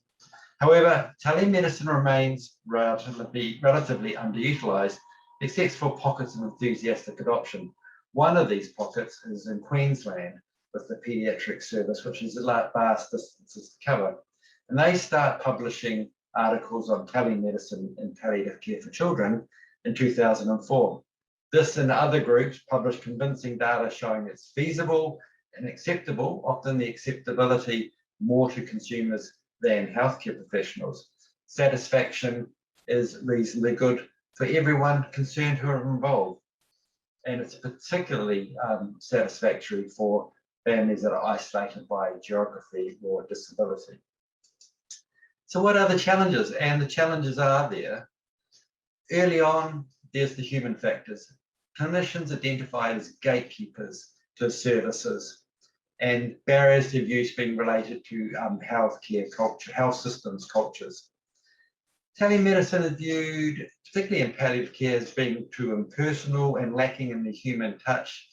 However, telemedicine remains relatively underutilized, except for pockets of enthusiastic adoption. One of these pockets is in Queensland with the paediatric service, which is a vast distances to cover. And they start publishing articles on telemedicine in palliative care for children in 2004. This and other groups published convincing data showing it's feasible and acceptable, often the acceptability more to consumers than healthcare professionals. Satisfaction is reasonably good for everyone concerned who are involved. And it's particularly satisfactory for families that are isolated by geography or disability. So what are the challenges? And the challenges are there. Early on, there's the human factors. clinicians identified as gatekeepers to services, and barriers to use being related to healthcare culture, health systems cultures. Telemedicine is viewed, particularly in palliative care, as being too impersonal and lacking in the human touch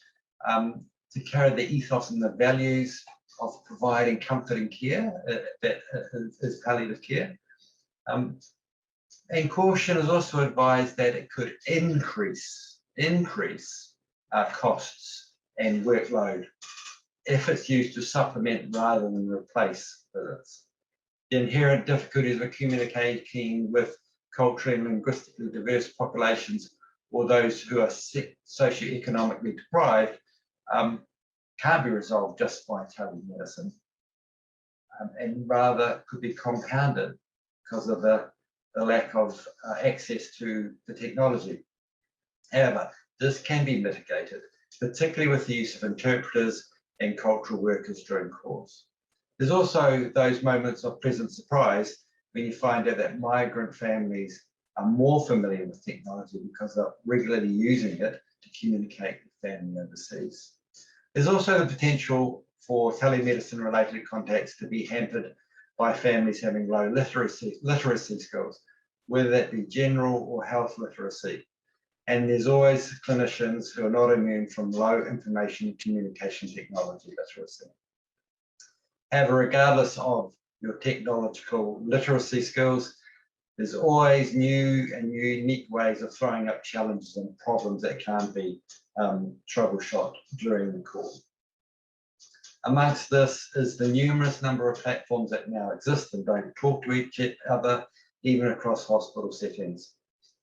to carry the ethos and the values of providing comforting care that is palliative care. And caution is also advised that it could increase costs and workload if it's used to supplement rather than replace visits. The inherent difficulties of communicating with culturally and linguistically diverse populations or those who are socioeconomically deprived can't be resolved just by telemedicine, and rather could be compounded because of the lack of access to the technology. However, this can be mitigated, particularly with the use of interpreters and cultural workers during course. There's also those moments of pleasant surprise when you find out that migrant families are more familiar with technology because they're regularly using it to communicate with family overseas. There's also the potential for telemedicine-related contacts to be hampered by families having low literacy skills, whether that be general or health literacy. And there's always clinicians who are not immune from low information communication technology literacy. However, regardless of your technological literacy skills, there's always new and unique ways of throwing up challenges and problems that can't be troubleshot during the call. Amongst this is the numerous number of platforms that now exist and don't talk to each other, even across hospital settings.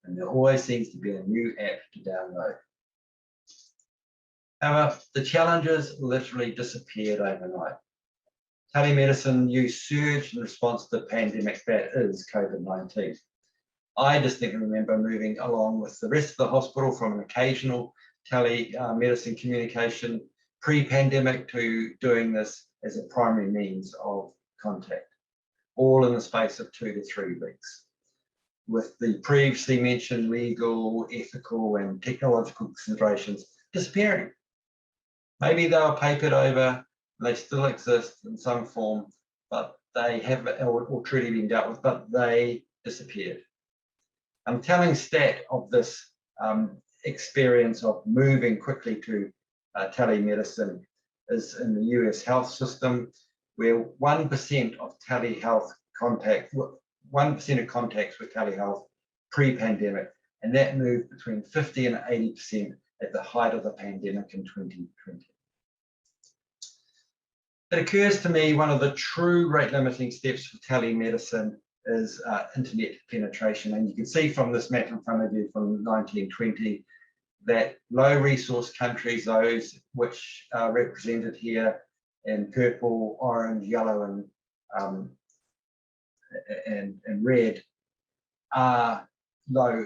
And there always seems to be a new app to download. However, the challenges literally disappeared overnight. Telemedicine use surged in response to the pandemic that is COVID-19. I distinctly remember moving along with the rest of the hospital from an occasional telemedicine communication pre-pandemic to doing this as a primary means of contact, all in the space of 2 to 3 weeks, with the previously mentioned legal, ethical, and technological considerations disappearing. Maybe they were papered over, they still exist in some form, but they have or truly been dealt with, but they disappeared. I'm telling stat of this experience of moving quickly to telemedicine is in the US health system, where 1% of telehealth contact, 1% of contacts with telehealth pre-pandemic, and that moved between 50 and 80% at the height of the pandemic in 2020. It occurs to me one of the true rate limiting steps for telemedicine is internet penetration. And you can see from this map in front of you from 1920 that low resource countries, those which are represented here in purple, orange, yellow, and red, are low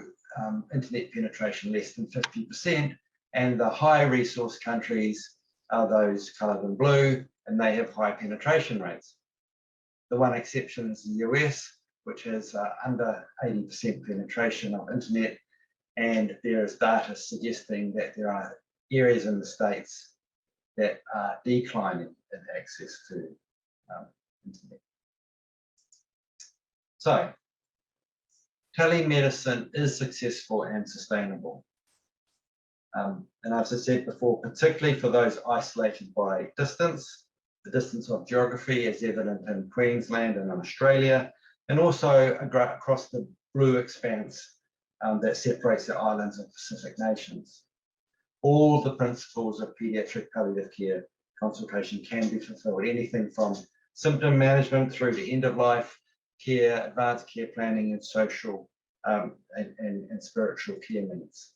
internet penetration, less than 50%. And the high resource countries are those coloured in blue, and they have high penetration rates. The one exception is the US, which has under 80% penetration of internet, and there is data suggesting that there are areas in the States that are declining in access to internet. So, telemedicine is successful and sustainable. And as I said before, particularly for those isolated by distance, the distance of geography is evident in Queensland and in Australia, and also across the blue expanse that separates the islands of Pacific nations. All the principles of paediatric palliative care consultation can be fulfilled, anything from symptom management through to end-of-life care, advanced care planning, and social and spiritual care needs.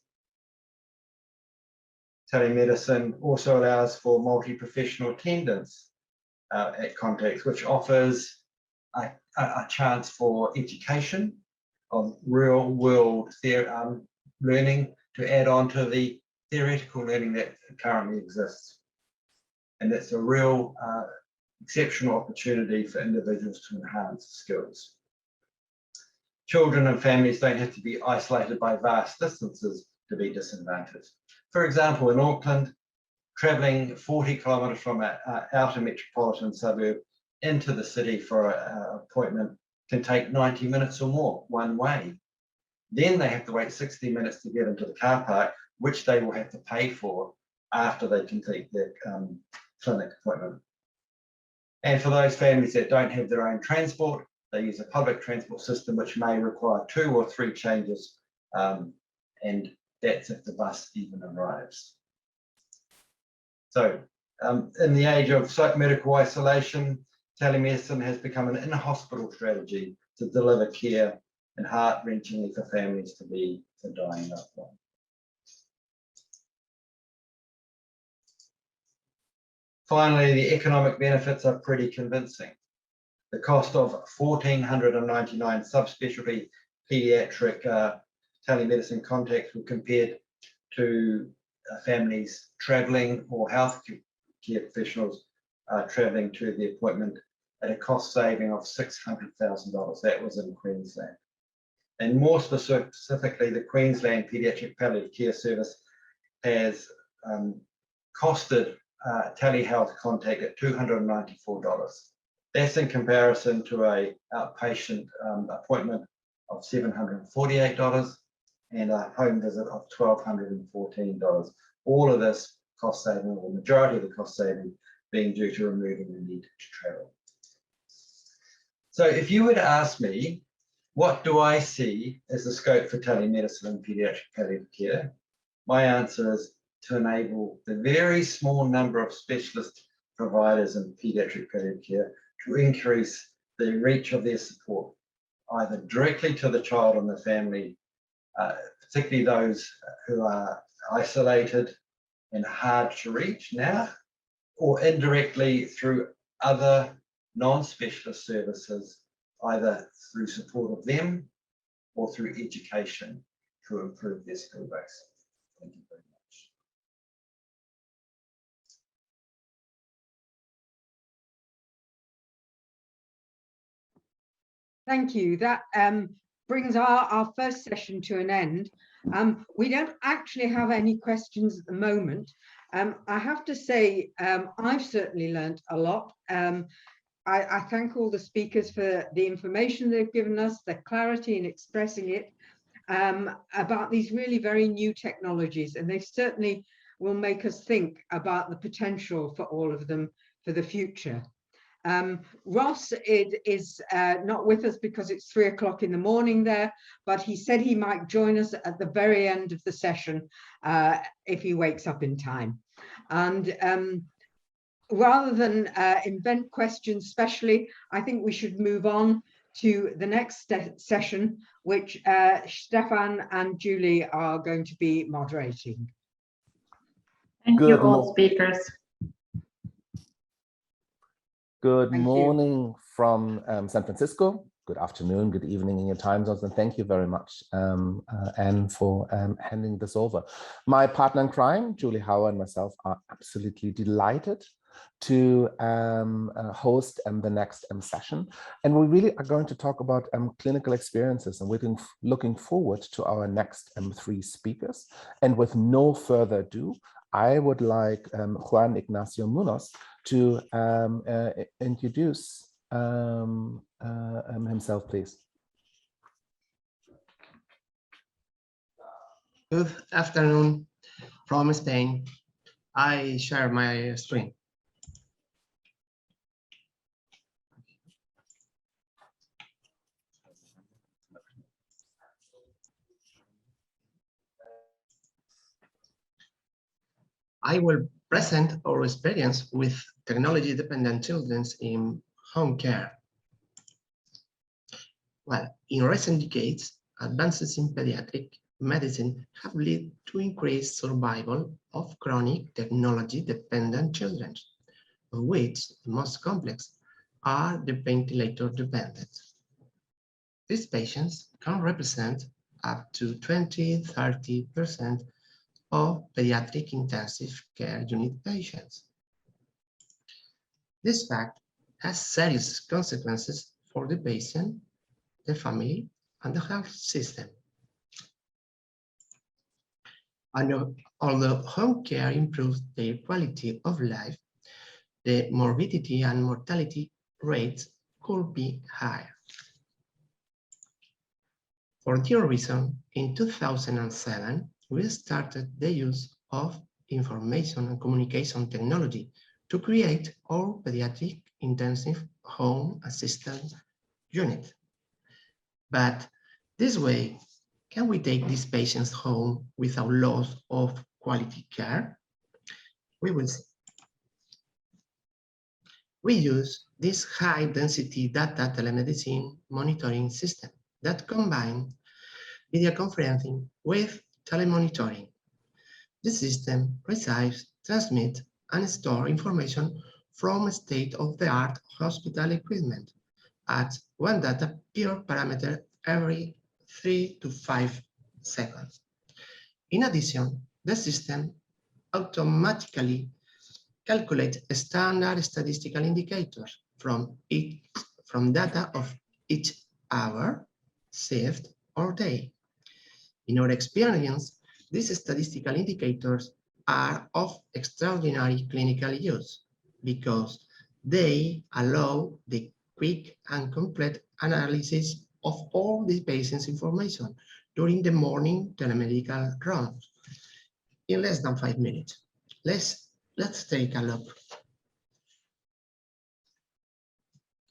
Telemedicine also allows for multi-professional attendance at contacts, which offers a chance for education of real-world learning to add on to the theoretical learning that currently exists. And that's a real exceptional opportunity for individuals to enhance skills. Children and families don't have to be isolated by vast distances to be disadvantaged. For example, in Auckland, travelling 40 kilometres from an outer metropolitan suburb into the city for an appointment can take 90 minutes or more one way. Then they have to wait 60 minutes to get into the car park, which they will have to pay for after they complete their clinic appointment. And for those families that don't have their own transport, they use a public transport system, which may require 2 or 3 changes, and that's if the bus even arrives. So in the age of medical isolation, telemedicine has become an in-hospital strategy to deliver care, and heart-wrenchingly for families to be a dying loved one. Finally, the economic benefits are pretty convincing. The cost of 1,499 subspecialty pediatric telemedicine contacts were compared to families travelling or health care professionals travelling to the appointment at a cost saving of $600,000. That was in Queensland. And more specifically, the Queensland Paediatric Palliative Care Service has costed telehealth contact at $294. That's in comparison to a outpatient appointment of $748 and a home visit of $1,214. All of this cost saving, or majority of the cost saving, being due to removing the need to travel. So if you were to ask me, what do I see as the scope for telemedicine and paediatric palliative care? My answer is to enable the very small number of specialist providers in paediatric palliative care to increase the reach of their support, either directly to the child and the family, particularly those who are isolated and hard to reach now, or indirectly through other non-specialist services, either through support of them or through education to improve their skill base. Thank you very much. Thank you. That brings our first session to an end. We don't actually have any questions at the moment. I have to say, I've certainly learned a lot. I thank all the speakers for the information they've given us, their clarity in expressing it about these really very new technologies, and they certainly will make us think about the potential for all of them for the future. Ross is not with us because it's 3 o'clock in the morning there, but he said he might join us at the very end of the session if he wakes up in time. And rather than invent questions specially, I think we should move on to the next session, which Stefan and Julie are going to be moderating. Thank you, all speakers. Good morning from San Francisco. Good afternoon, good evening in your time zones, and thank you very much, Anne, for handing this over. My partner in crime, Julie Hauer, and myself are absolutely delighted to host the next session. And we really are going to talk about clinical experiences, and we're looking forward to our next 3 speakers. And with no further ado, I would like Juan Ignacio Munoz to introduce himself, please. Good afternoon from Spain. I share my screen. I will present our experience with technology-dependent children in home care. Well, in recent decades, advances in pediatric medicine have led to increased survival of chronic technology-dependent children, of which the most complex are the ventilator-dependent. These patients can represent up to 20–30% of pediatric intensive care unit patients. This fact has serious consequences for the patient, the family, and the health system. And although home care improves their quality of life, the morbidity and mortality rates could be higher. For this reason, in 2007, we started the use of information and communication technology to create our pediatric intensive home assistance unit. But this way, can we take these patients home without loss of quality care? We will see. We use this high-density data telemedicine monitoring system that combine video conferencing with telemonitoring. The system receives, transmits, and stores information from state-of-the-art hospital equipment at one data per parameter every 3 to 5 seconds. In addition, the system automatically calculates standard statistical indicators from data of each hour, shift, or day. In our experience, these statistical indicators are of extraordinary clinical use because they allow the quick and complete analysis of all the patient's information during the morning telemedical rounds in less than 5 minutes. Let's take a look.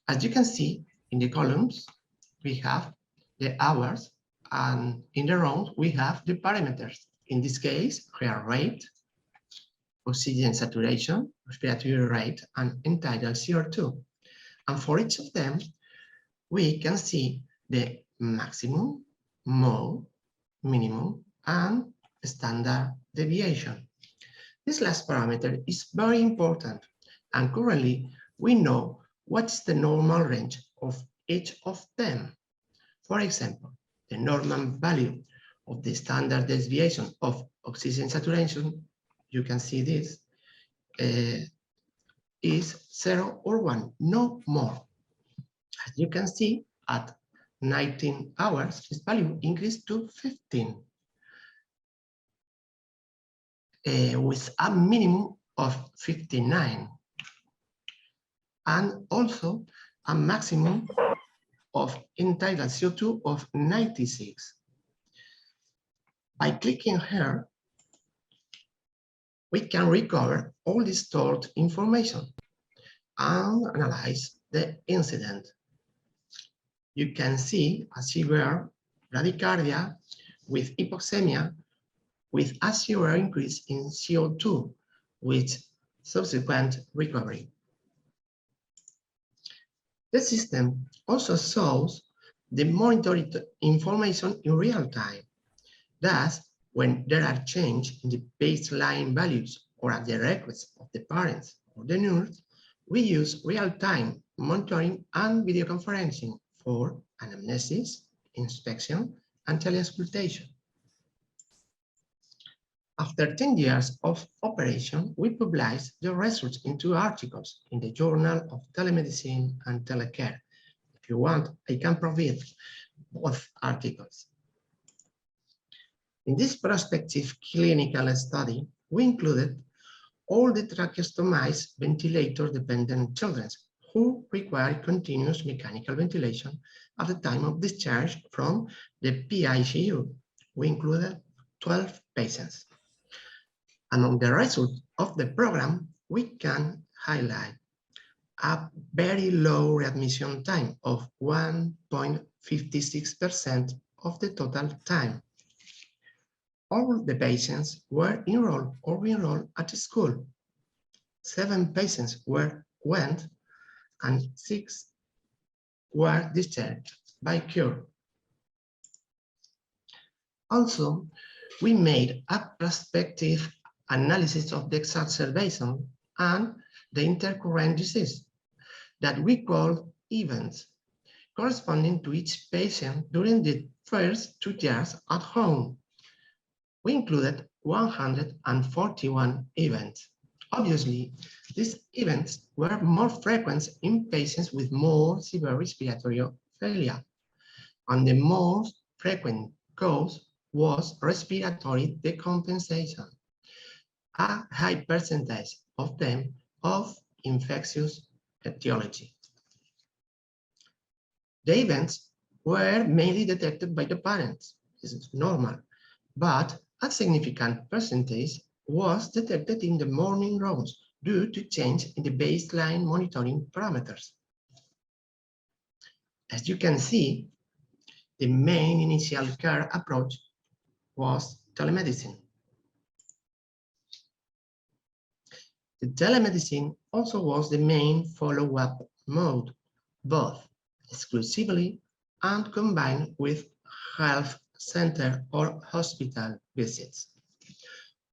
As you can see in the columns, we have the hours, and in the rows we have the parameters. In this case, heart rate, oxygen saturation, respiratory rate, and end-tidal CO2. And for each of them, we can see the maximum, mode, minimum, and standard deviation. This last parameter is very important, and currently we know what's the normal range of each of them. For example, the normal value of the standard deviation of oxygen saturation, you can see this, is 0 or 1, no more. As you can see, at 19 hours, this value increased to 15, with a minimum of 59, and also a maximum of end-tidal CO2 of 96. By clicking here, we can recover all the stored information and analyze the incident. You can see a severe bradycardia with hypoxemia with a severe increase in CO2 with subsequent recovery. The system also shows the monitored information in real time. Thus, when there are changes in the baseline values or at the request of the parents or the nurse, we use real-time monitoring and video conferencing for anamnesis, inspection, and teleauscultation. After 10 years of operation, we published the results in 2 articles in the Journal of Telemedicine and Telecare. If you want, I can provide both articles. In this prospective clinical study, we included all the tracheostomized ventilator-dependent children who require continuous mechanical ventilation at the time of discharge from the PICU. We included 12 patients. Among the results of the program, we can highlight a very low readmission time of 1.56% of the total time. All the patients were enrolled or re-enrolled at school. 7 patients went and 6 were discharged by cure. Also, we made a prospective analysis of the exacerbation and the intercurrent disease that we call events, corresponding to each patient during the first 2 years at home. We included 141 events. Obviously, these events were more frequent in patients with more severe respiratory failure, and the most frequent cause was respiratory decompensation, a high percentage of them of infectious etiology. The events were mainly detected by the parents. This is normal, but a significant percentage was detected in the morning rounds due to change in the baseline monitoring parameters. As you can see, the main initial care approach was telemedicine. The telemedicine also was the main follow-up mode, both exclusively and combined with health center or hospital visits.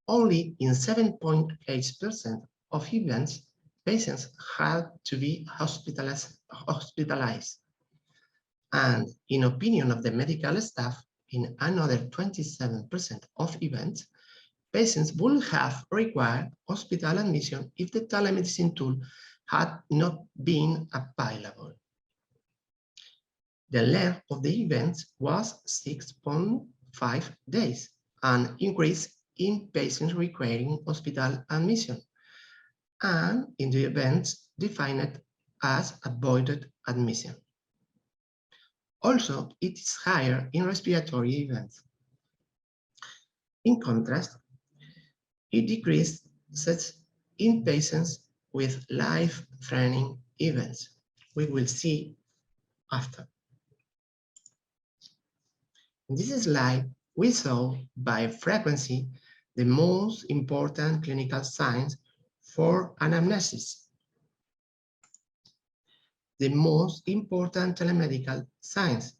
Only in 7.8% of events, patients had to be hospitalized. And in opinion of the medical staff, in another 27% of events, patients would have required hospital admission if the telemedicine tool had not been available. The length of the events was 6.5 days, an increase in patients requiring hospital admission, and in the events defined as avoided admission. Also, it is higher in respiratory events. In contrast, it decreased in patients with life-threatening events. We will see after. In this slide, we saw by frequency the most important clinical signs for anamnesis. The most important telemedical signs.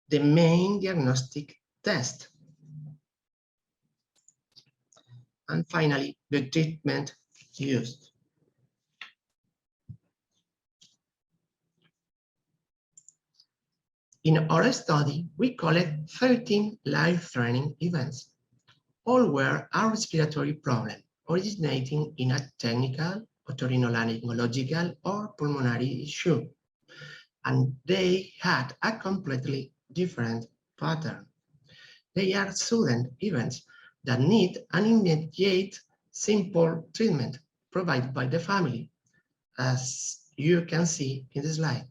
The main diagnostic test. And finally, the treatment used. In our study, we collect 13 life-threatening events. All were a respiratory problem originating in a technical, otorhinolaryngological, or pulmonary issue, and they had a completely different pattern. They are sudden events that need an immediate, simple treatment provided by the family, as you can see in the slide.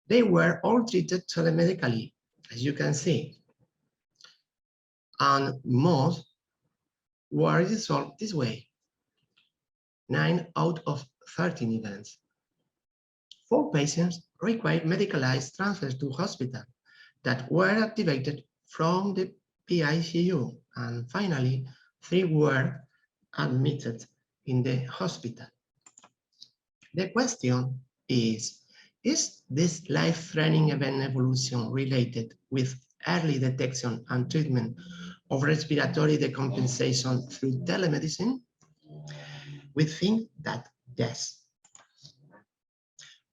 They were all treated telemedically, as you can see, and most were resolved this way. 9 out of 13 events. 4 patients required medicalized transfers to hospital that were activated from the PICU, and finally 3 were admitted in the hospital. The question is this life-threatening event evolution related with early detection and treatment of respiratory decompensation through telemedicine? We think that yes.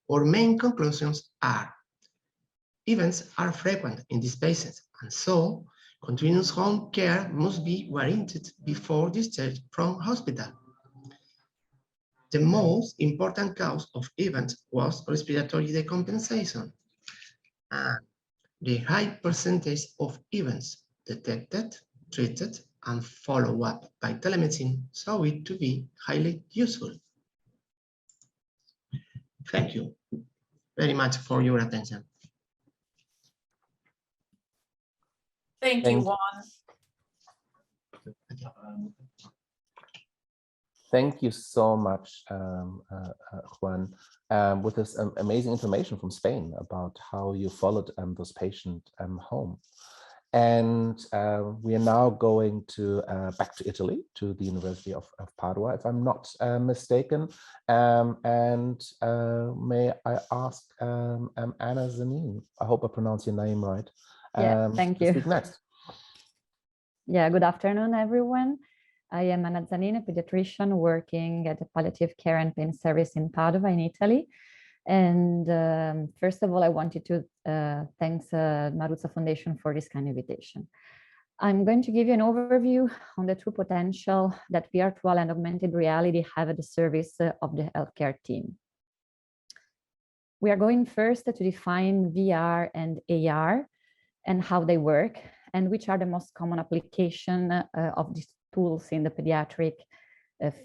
Our main conclusions are: events are frequent in these patients, and so continuous home care must be warranted before discharge from hospital. The most important cause of events was respiratory decompensation, and the high percentage of events detected, treated, and followed up by telemedicine show it to be highly useful. Thank you very much for your attention. Thank you, Juan. Thank you so much, Juan, with this amazing information from Spain about how you followed those patients home. And we are now going to back to Italy, to the University of Padua, if I'm not mistaken. And may I ask Anna Zanin, I hope I pronounce your name right. Yeah, thank you. Speak next. Yeah, good afternoon, everyone. I am Anna Zanin, a pediatrician working at the palliative care and pain service in Padua, in Italy. And first of all, I wanted to thank Maruzza Foundation for this kind of invitation. I'm going to give you an overview on the true potential that virtual and augmented reality have at the service of the healthcare team. We are going first to define VR and AR and how they work and which are the most common application of these tools in the pediatric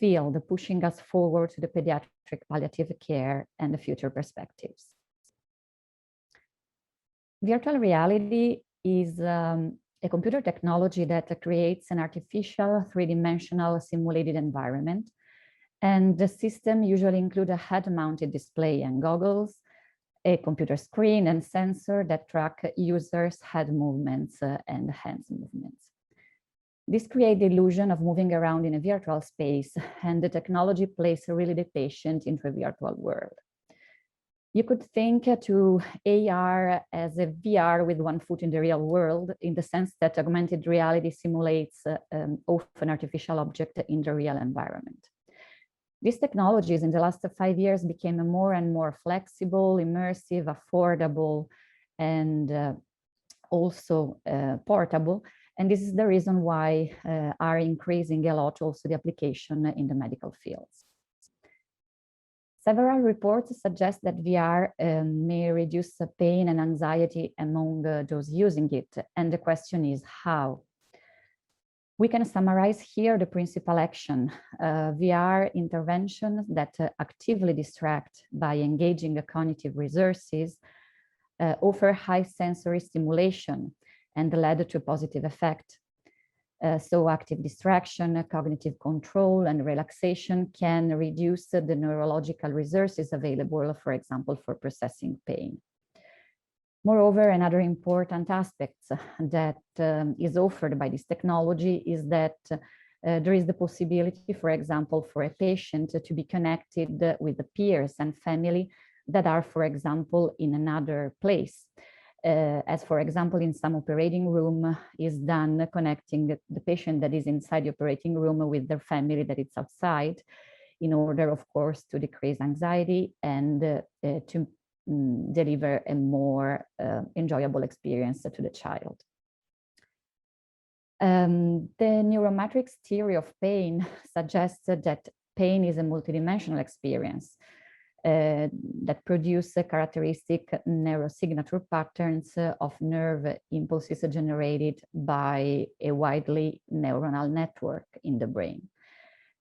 field, pushing us forward to the pediatric palliative care and the future perspectives. Virtual reality is a computer technology that creates an artificial three-dimensional simulated environment. And the system usually includes a head-mounted display and goggles, a computer screen and sensor that track users' head movements and hands movements. This creates the illusion of moving around in a virtual space, and the technology places really the patient into a virtual world. You could think to AR as a VR with one foot in the real world, in the sense that augmented reality simulates often artificial object in the real environment. These technologies in the last 5 years became more and more flexible, immersive, affordable, and also portable. And this is the reason why are increasing a lot also the application in the medical fields. Several reports suggest that VR may reduce pain and anxiety among those using it. And the question is how? We can summarize here the principal action. VR interventions that actively distract by engaging the cognitive resources offer high sensory stimulation and led to a positive effect. So active distraction, cognitive control, and relaxation can reduce the neurological resources available, for example, for processing pain. Moreover, another important aspect that is offered by this technology is that there is the possibility, for example, for a patient to be connected with the peers and family that are, for example, in another place. As for example, in some operating room is done connecting the patient that is inside the operating room with their family that is outside, in order, of course, to decrease anxiety and to deliver a more enjoyable experience to the child. The neuromatrix theory of pain suggests that pain is a multidimensional experience that produce characteristic neurosignature patterns of nerve impulses generated by a widely neuronal network in the brain.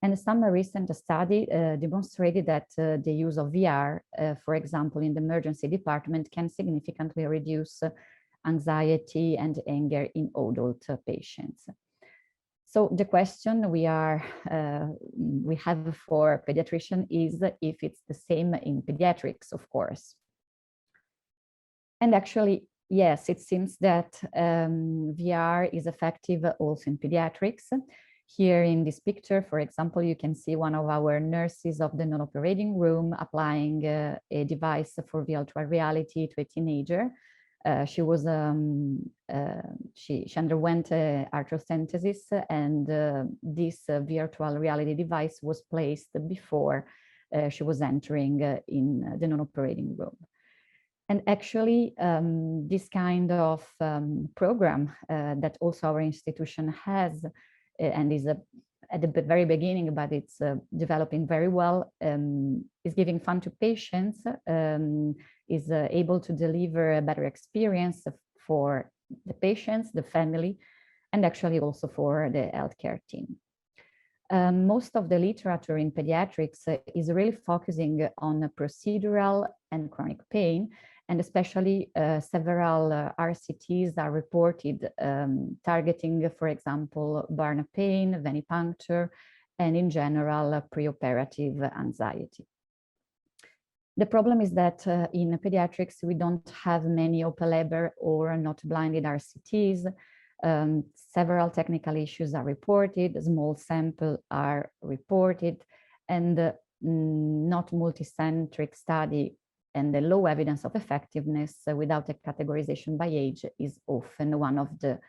And some recent study demonstrated that the use of VR, for example, in the emergency department, can significantly reduce anxiety and anger in adult patients. So the question we have for pediatrician is if it's the same in pediatrics, of course. And actually, yes, it seems that VR is effective also in pediatrics. Here in this picture, for example, you can see one of our nurses of the non-operating room applying a device for virtual reality to a teenager. She underwent arthrocentesis, and this virtual reality device was placed before she was entering in the non-operating room. And actually, this kind of program that also our institution has and is at the very beginning, but it's developing very well, is giving fun to patients, is able to deliver a better experience for the patients, the family, and actually also for the healthcare team. Most of the literature in pediatrics is really focusing on procedural and chronic pain, and especially several RCTs are reported targeting, for example, burn pain, venipuncture, and in general, preoperative anxiety. The problem is that in pediatrics, we don't have many open label or not blinded RCTs. Several technical issues are reported, small samples are reported, and not multicentric study and the low evidence of effectiveness without a categorization by age is often one of the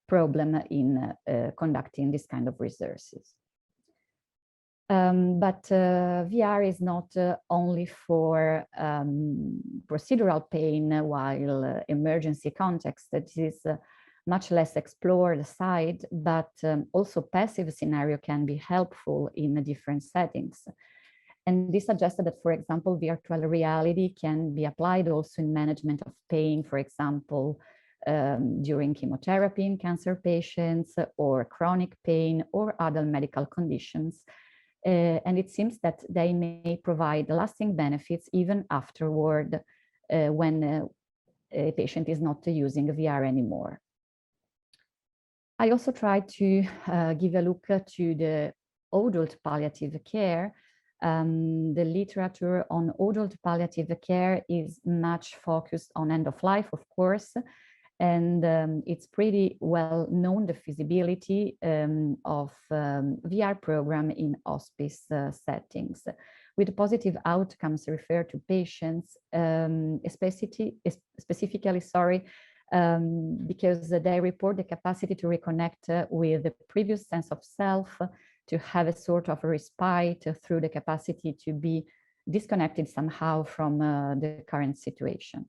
problem in conducting this kind of researches. But VR is not only for procedural pain, while emergency context that is much less explored side, but also passive scenario can be helpful in different settings. And this suggested that, for example, virtual reality can be applied also in management of pain, for example, during chemotherapy in cancer patients, or chronic pain, or other medical conditions. And it seems that they may provide lasting benefits even afterward, when a patient is not using VR anymore. I also tried to give a look to the adult palliative care. The literature on adult palliative care is much focused on end of life, of course, and it's pretty well known, the feasibility of VR program in hospice settings, with positive outcomes referred to patients, specifically, because they report the capacity to reconnect with the previous sense of self, to have a sort of a respite through the capacity to be disconnected somehow from the current situation.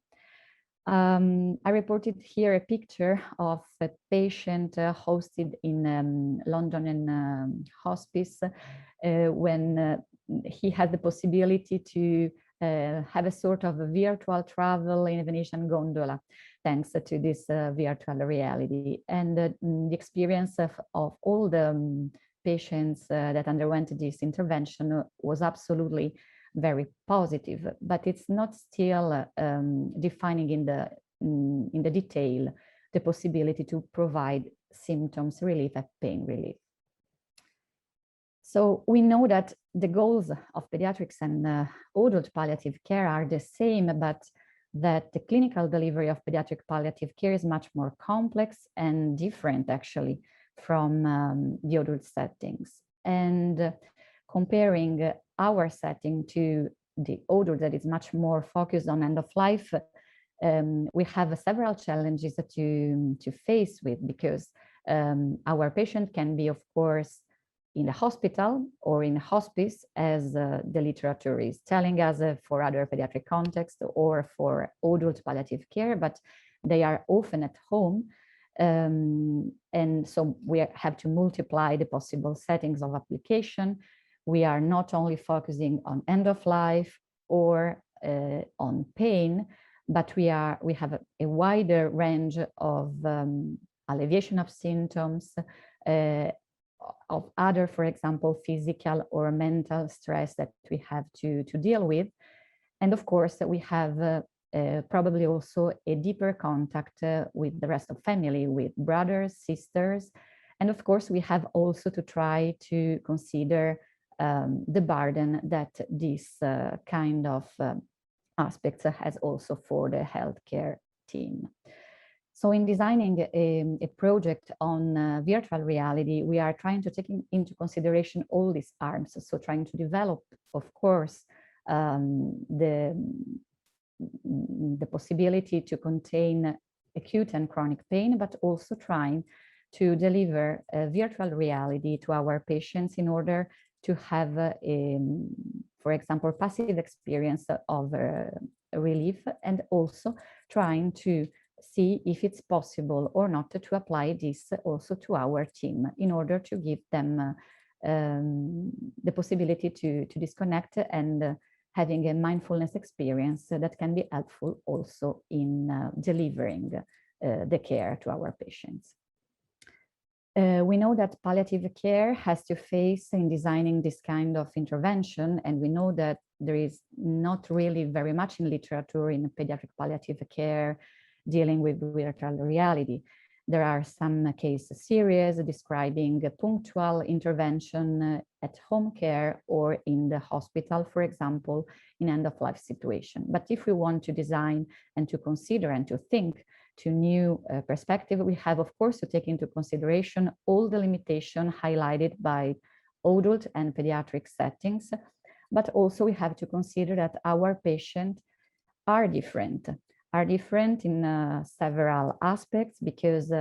I reported here a picture of a patient hosted in London and hospice when he had the possibility to have a sort of a virtual travel in a Venetian gondola, thanks to this virtual reality. And the experience of all the patients that underwent this intervention was absolutely very positive, but it's not still defining in the detail the possibility to provide symptoms relief and pain relief. So we know that the goals of pediatrics and adult palliative care are the same, but that the clinical delivery of pediatric palliative care is much more complex and different, actually, from the adult settings. And comparing our setting to the adult that is much more focused on end of life, we have several challenges to face with, because our patient can be, of course, in the hospital or in hospice, as the literature is telling us for other pediatric contexts or for adult palliative care, but they are often at home. And so we have to multiply the possible settings of application. We are not only focusing on end of life or on pain, but we have a wider range of alleviation of symptoms, of other, for example, physical or mental stress that we have to deal with. And of course, we have probably also a deeper contact with the rest of family, with brothers, sisters. And of course, we have also to try to consider the burden that this kind of aspects has also for the healthcare team. So in designing a project on virtual reality, we are trying to take into consideration all these arms. So trying to develop, of course, the possibility to contain acute and chronic pain, but also trying to deliver virtual reality to our patients in order to have, for example, passive experience of relief, and also trying to see if it's possible or not to apply this also to our team in order to give them the possibility to disconnect and having a mindfulness experience that can be helpful also in delivering the care to our patients. We know that palliative care has to face in designing this kind of intervention, and we know that there is not really very much in literature in pediatric palliative care dealing with virtual reality. There are some case series describing a punctual intervention at home care or in the hospital, for example, in end-of-life situation. But if we want to design and to consider and to think to new perspective, we have, of course, to take into consideration all the limitations highlighted by adult and pediatric settings, but also we have to consider that our patients are different in several aspects, because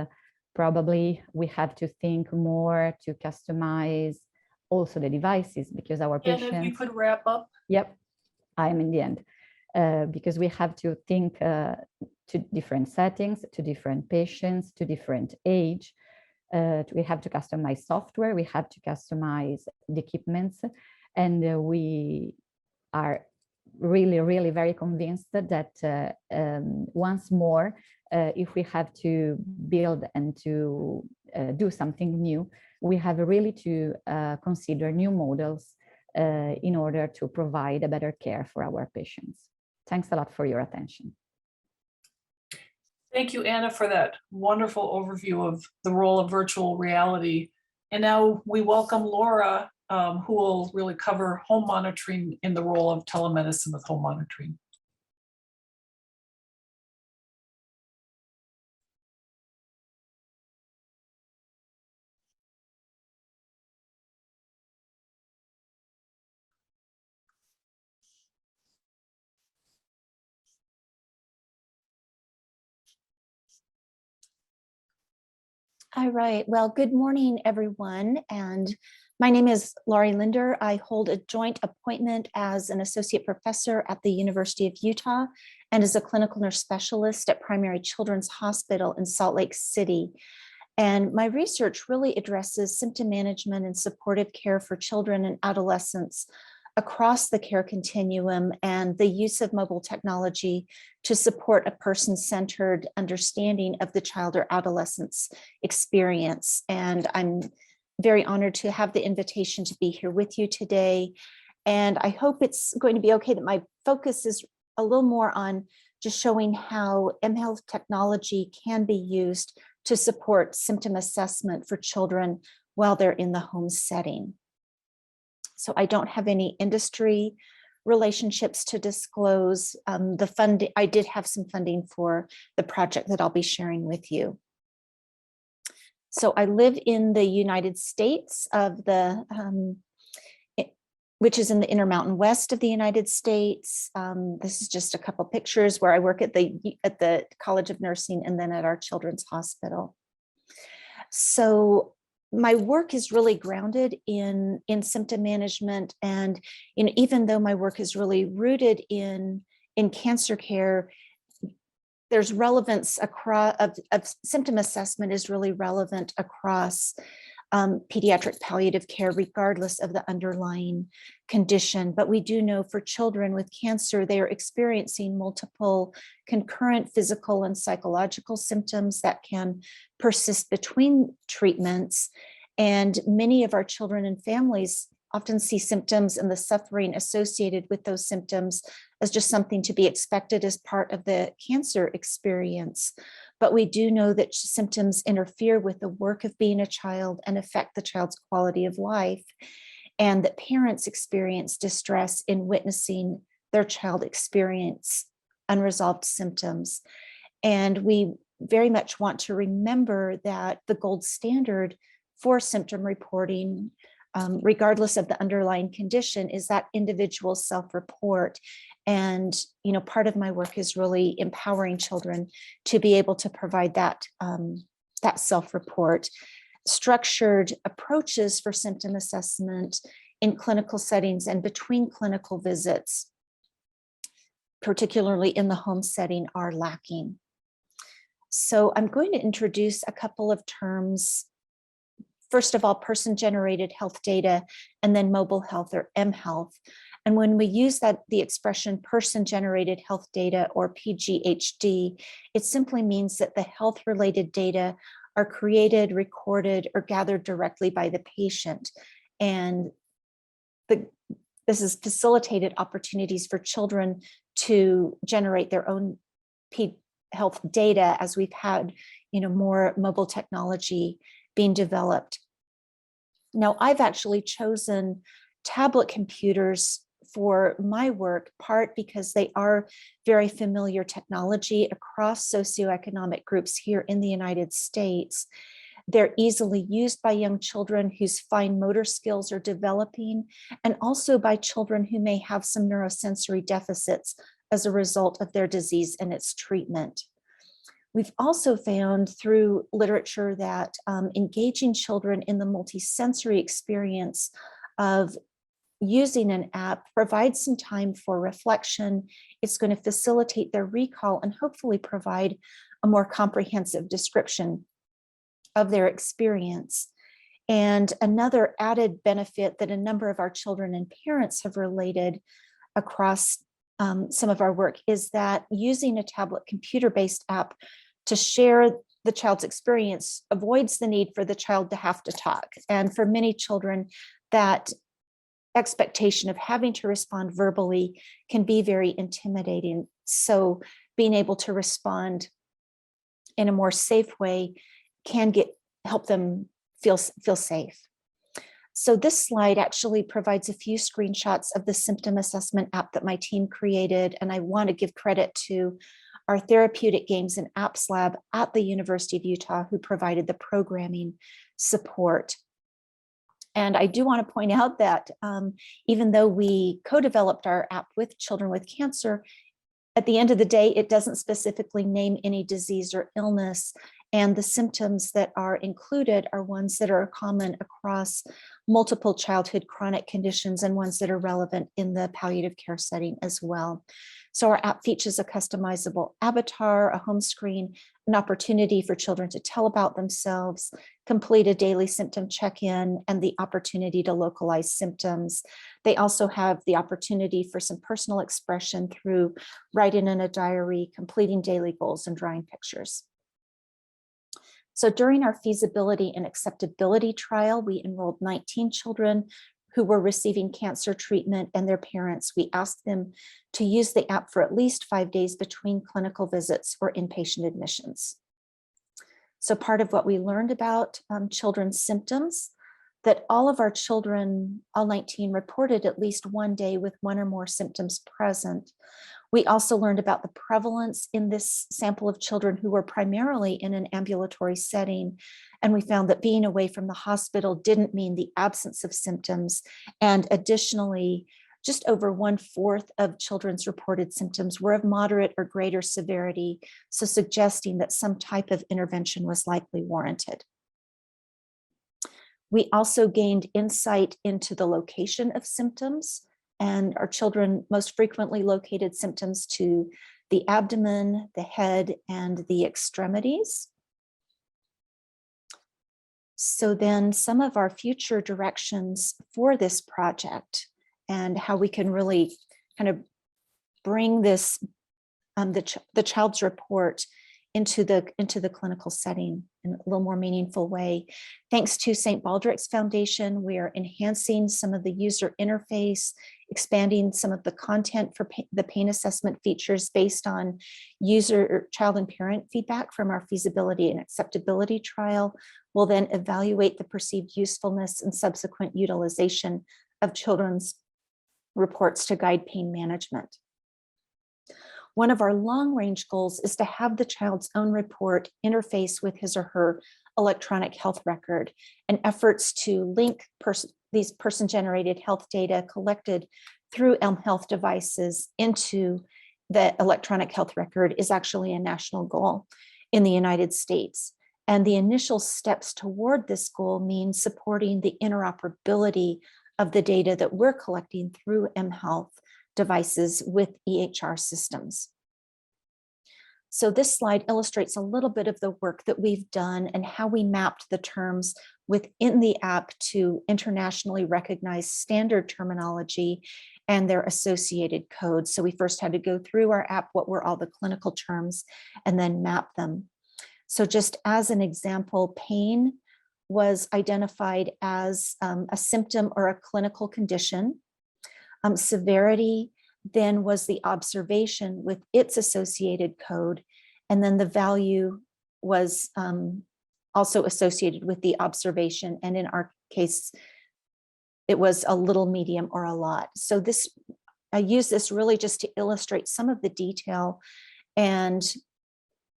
probably we have to think more to customize also the devices, because our patients— And if you could wrap up. Yep, I'm in the end. Because we have to think to different settings, to different patients, to different age. We have to customize software, we have to customize the equipments, and we are really, really very convinced that once more, if we have to build and to do something new, we have really to consider new models in order to provide a better care for our patients. Thanks a lot for your attention. Thank you, Anna, for that wonderful overview of the role of virtual reality. And now we welcome Laura, who will really cover home monitoring in the role of telemedicine with home monitoring. All right, well, good morning, everyone. And my name is Laurie Linder. I hold a joint appointment as an associate professor at the University of Utah and as a clinical nurse specialist at Primary Children's Hospital in Salt Lake City. And my research really addresses symptom management and supportive care for children and adolescents across the care continuum and the use of mobile technology to support a person-centered understanding of the child or adolescent's experience. And I'm very honored to have the invitation to be here with you today. And I hope it's going to be okay that my focus is a little more on just showing how mHealth technology can be used to support symptom assessment for children while they're in the home setting. So I don't have any industry relationships to disclose. The funding, I did have some funding for the project that I'll be sharing with you. So I live in the United States of the, which is in the Intermountain West of the United States. This is just a couple pictures where I work at the College of Nursing and then at our Children's Hospital. So my work is really grounded in symptom management, and even though my work is really rooted in cancer care, there's relevance across of symptom assessment is really relevant across pediatric palliative care, regardless of the underlying condition. But we do know for children with cancer, they are experiencing multiple concurrent physical and psychological symptoms that can persist between treatments. And many of our children and families often see symptoms and the suffering associated with those symptoms as just something to be expected as part of the cancer experience. But we do know that symptoms interfere with the work of being a child and affect the child's quality of life, and that parents experience distress in witnessing their child experience unresolved symptoms. And we very much want to remember that the gold standard for symptom reporting, regardless of the underlying condition, is that individual self-report. And part of my work is really empowering children to be able to provide that self-report. Structured approaches for symptom assessment in clinical settings and between clinical visits, particularly in the home setting, are lacking. So I'm going to introduce a couple of terms. First of all, person-generated health data, and then mobile health, or mHealth. And when we use the expression person-generated health data, or PGHD, it simply means that the health-related data are created, recorded, or gathered directly by the patient. And this has facilitated opportunities for children to generate their own health data as we've had more mobile technology being developed. Now, I've actually chosen tablet computers for my work, part because they are very familiar technology across socioeconomic groups here in the United States. They're easily used by young children whose fine motor skills are developing, and also by children who may have some neurosensory deficits as a result of their disease and its treatment. We've also found through literature that engaging children in the multisensory experience of using an app provides some time for reflection. It's going to facilitate their recall and hopefully provide a more comprehensive description of their experience. And another added benefit that a number of our children and parents have related across some of our work is that using a tablet computer-based app to share the child's experience avoids the need for the child to have to talk. And for many children, that expectation of having to respond verbally can be very intimidating. So being able to respond in a more safe way can help them feel safe. So this slide actually provides a few screenshots of the symptom assessment app that my team created. And I want to give credit to our therapeutic games and apps lab at the University of Utah, who provided the programming support. And I do want to point out that even though we co-developed our app with children with cancer, at the end of the day, it doesn't specifically name any disease or illness. And the symptoms that are included are ones that are common across multiple childhood chronic conditions and ones that are relevant in the palliative care setting as well. So our app features a customizable avatar, a home screen, an opportunity for children to tell about themselves, complete a daily symptom check-in, and the opportunity to localize symptoms. They also have the opportunity for some personal expression through writing in a diary, completing daily goals, and drawing pictures. So during our feasibility and acceptability trial, we enrolled 19 children who were receiving cancer treatment and their parents. We asked them to use the app for at least 5 days between clinical visits or inpatient admissions. So part of what we learned about children's symptoms, that all of our children, all 19, reported at least one day with one or more symptoms present. We also learned about the prevalence in this sample of children who were primarily in an ambulatory setting. And we found that being away from the hospital didn't mean the absence of symptoms. And additionally, just over 1/4 of children's reported symptoms were of moderate or greater severity, so suggesting that some type of intervention was likely warranted. We also gained insight into the location of symptoms, and our children most frequently located symptoms to the abdomen, the head, and the extremities. So then some of our future directions for this project and how we can really kind of bring this, the child's report into the clinical setting in a little more meaningful way. Thanks to St. Baldrick's Foundation, we are enhancing some of the user interface, expanding some of the content for the pain assessment features based on user, child, and parent feedback from our feasibility and acceptability trial. We'll then evaluate the perceived usefulness and subsequent utilization of children's reports to guide pain management. One of our long-range goals is to have the child's own report interface with his or her electronic health record, and efforts to link these person-generated health data collected through Elm Health devices into the electronic health record is actually a national goal in the United States. And the initial steps toward this goal mean supporting the interoperability of the data that we're collecting through M Health devices with EHR systems. So this slide illustrates a little bit of the work that we've done and how we mapped the terms within the app to internationally recognized standard terminology and their associated codes. So we first had to go through our app, what were all the clinical terms, and then map them. So just as an example, pain was identified as a symptom or a clinical condition. Severity then was the observation with its associated code, and then the value was also associated with the observation, and in our case it was a little, medium, or a lot. So this, I use this really just to illustrate some of the detail and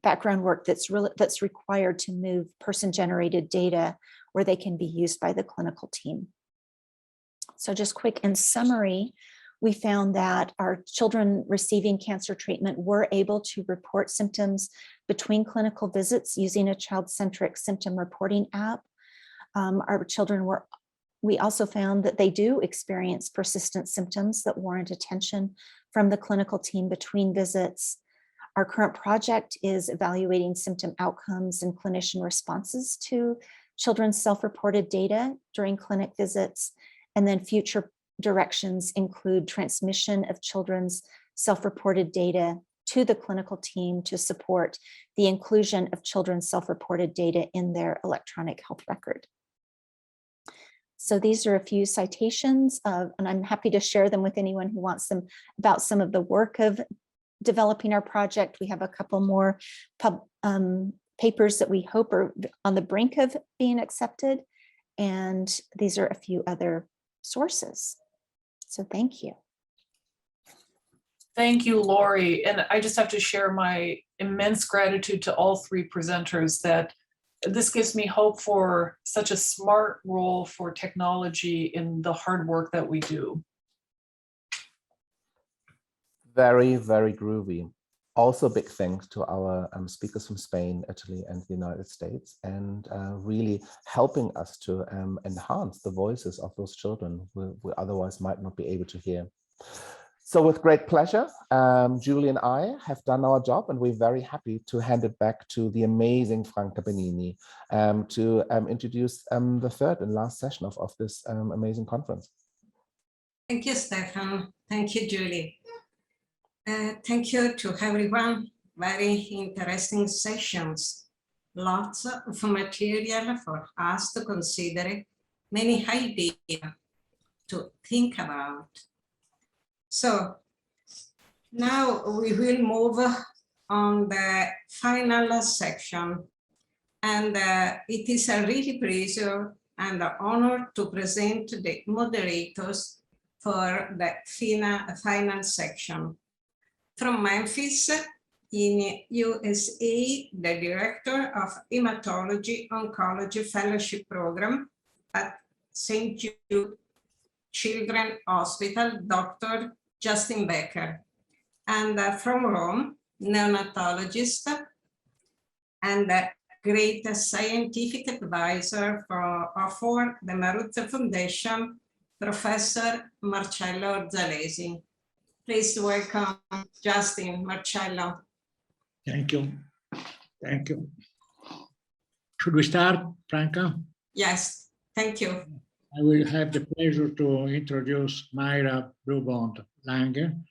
background work that's required to move person-generated data where they can be used by the clinical team. So just quick in summary, we found that our children receiving cancer treatment were able to report symptoms between clinical visits using a child-centric symptom reporting app. Our children we also found that they do experience persistent symptoms that warrant attention from the clinical team between visits. Our current project is evaluating symptom outcomes and clinician responses to children's self-reported data during clinic visits. And then future directions include transmission of children's self-reported data to the clinical team to support the inclusion of children's self-reported data in their electronic health record. So these are a few citations, and I'm happy to share them with anyone who wants them about some of the work of developing our project. We have a couple more papers that we hope are on the brink of being accepted. And these are a few other sources. So thank you. Thank you, Lori. And I just have to share my immense gratitude to all three presenters that this gives me hope for such a smart role for technology in the hard work that we do. Very, very groovy. Also, big thanks to our speakers from Spain, Italy, and the United States, and really helping us to enhance the voices of those children we otherwise might not be able to hear. So with great pleasure, Julie and I have done our job, and we're very happy to hand it back to the amazing Franca Benini to introduce the third and last session of this amazing conference. Thank you, Stefan. Thank you, Julie. Thank you to everyone. Very interesting sessions. Lots of material for us to consider, many ideas to think about. So now we will move on the final section, and it is a really pleasure and an honor to present the moderators for the final section. From Memphis in USA, the Director of Hematology Oncology Fellowship Program at St. Jude Children's Hospital, Dr. Justin Becker. And from Rome, neonatologist and a great scientific advisor for the Maruzza Foundation, Professor Marcello Zalesi. Please welcome Justin, Marcello. Thank you. Thank you. Should we start, Franca? Yes, thank you. I will have the pleasure to introduce Mayra Brubond Lange,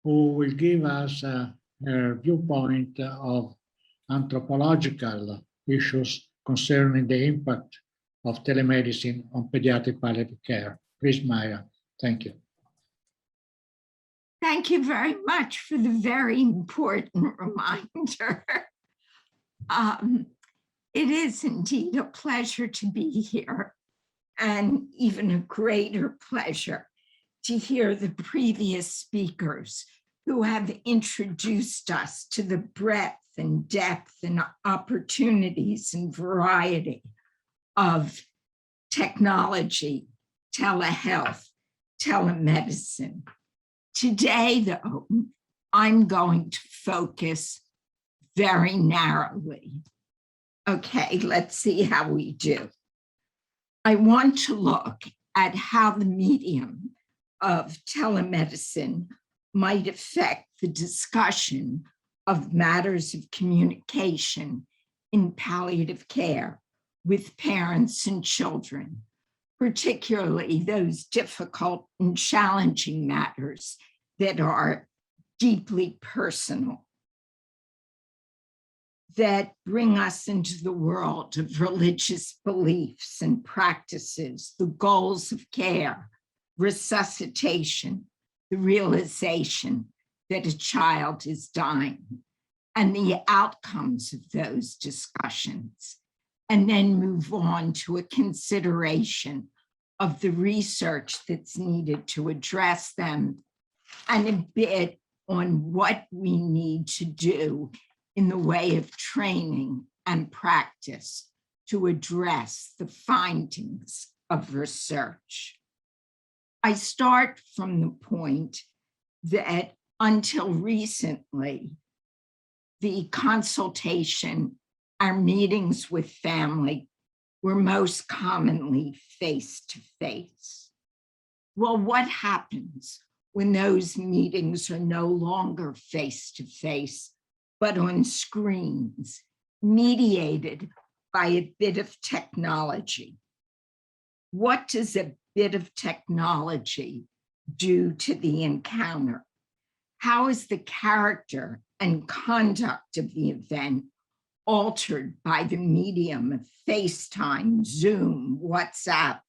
who will give us her viewpoint of anthropological issues concerning the impact of telemedicine on pediatric palliative care. Please, Mayra. Thank you. Thank you very much for the very important reminder. It is indeed a pleasure to be here, and even a greater pleasure to hear the previous speakers who have introduced us to the breadth and depth and opportunities and variety of technology, telehealth, telemedicine. Today, though, I'm going to focus very narrowly. Okay, let's see how we do. I want to look at how the medium of telemedicine might affect the discussion of matters of communication in palliative care with parents and children, particularly those difficult and challenging matters that are deeply personal, that bring us into the world of religious beliefs and practices, the goals of care, resuscitation, the realization that a child is dying, and the outcomes of those discussions, and then move on to a consideration of the research that's needed to address them, and a bit on what we need to do in the way of training and practice to address the findings of research. I start from the point that until recently, the consultation, our meetings with family were most commonly face-to-face. Well, what happens when those meetings are no longer face-to-face, but on screens, mediated by a bit of technology? What does a bit of technology due to the encounter? How is the character and conduct of the event altered by the medium of FaceTime, Zoom, WhatsApp,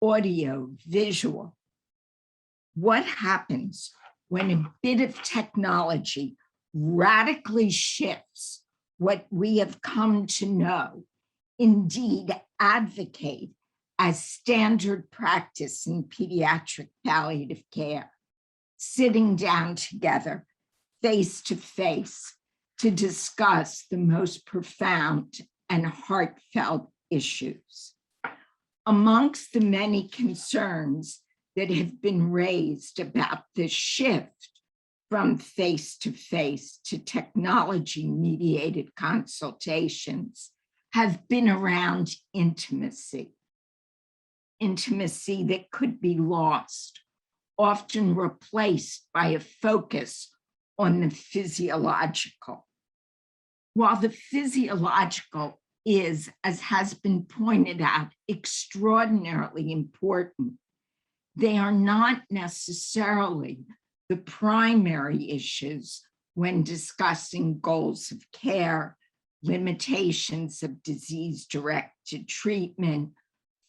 audio, visual? What happens when a bit of technology radically shifts what we have come to know, indeed advocate as standard practice in pediatric palliative care, sitting down together face to face to discuss the most profound and heartfelt issues? Amongst the many concerns that have been raised about the shift from face-to-face to technology-mediated consultations have been around intimacy. Intimacy that could be lost, often replaced by a focus on the physiological. While the physiological is, as has been pointed out, extraordinarily important, they are not necessarily the primary issues when discussing goals of care, limitations of disease-directed treatment,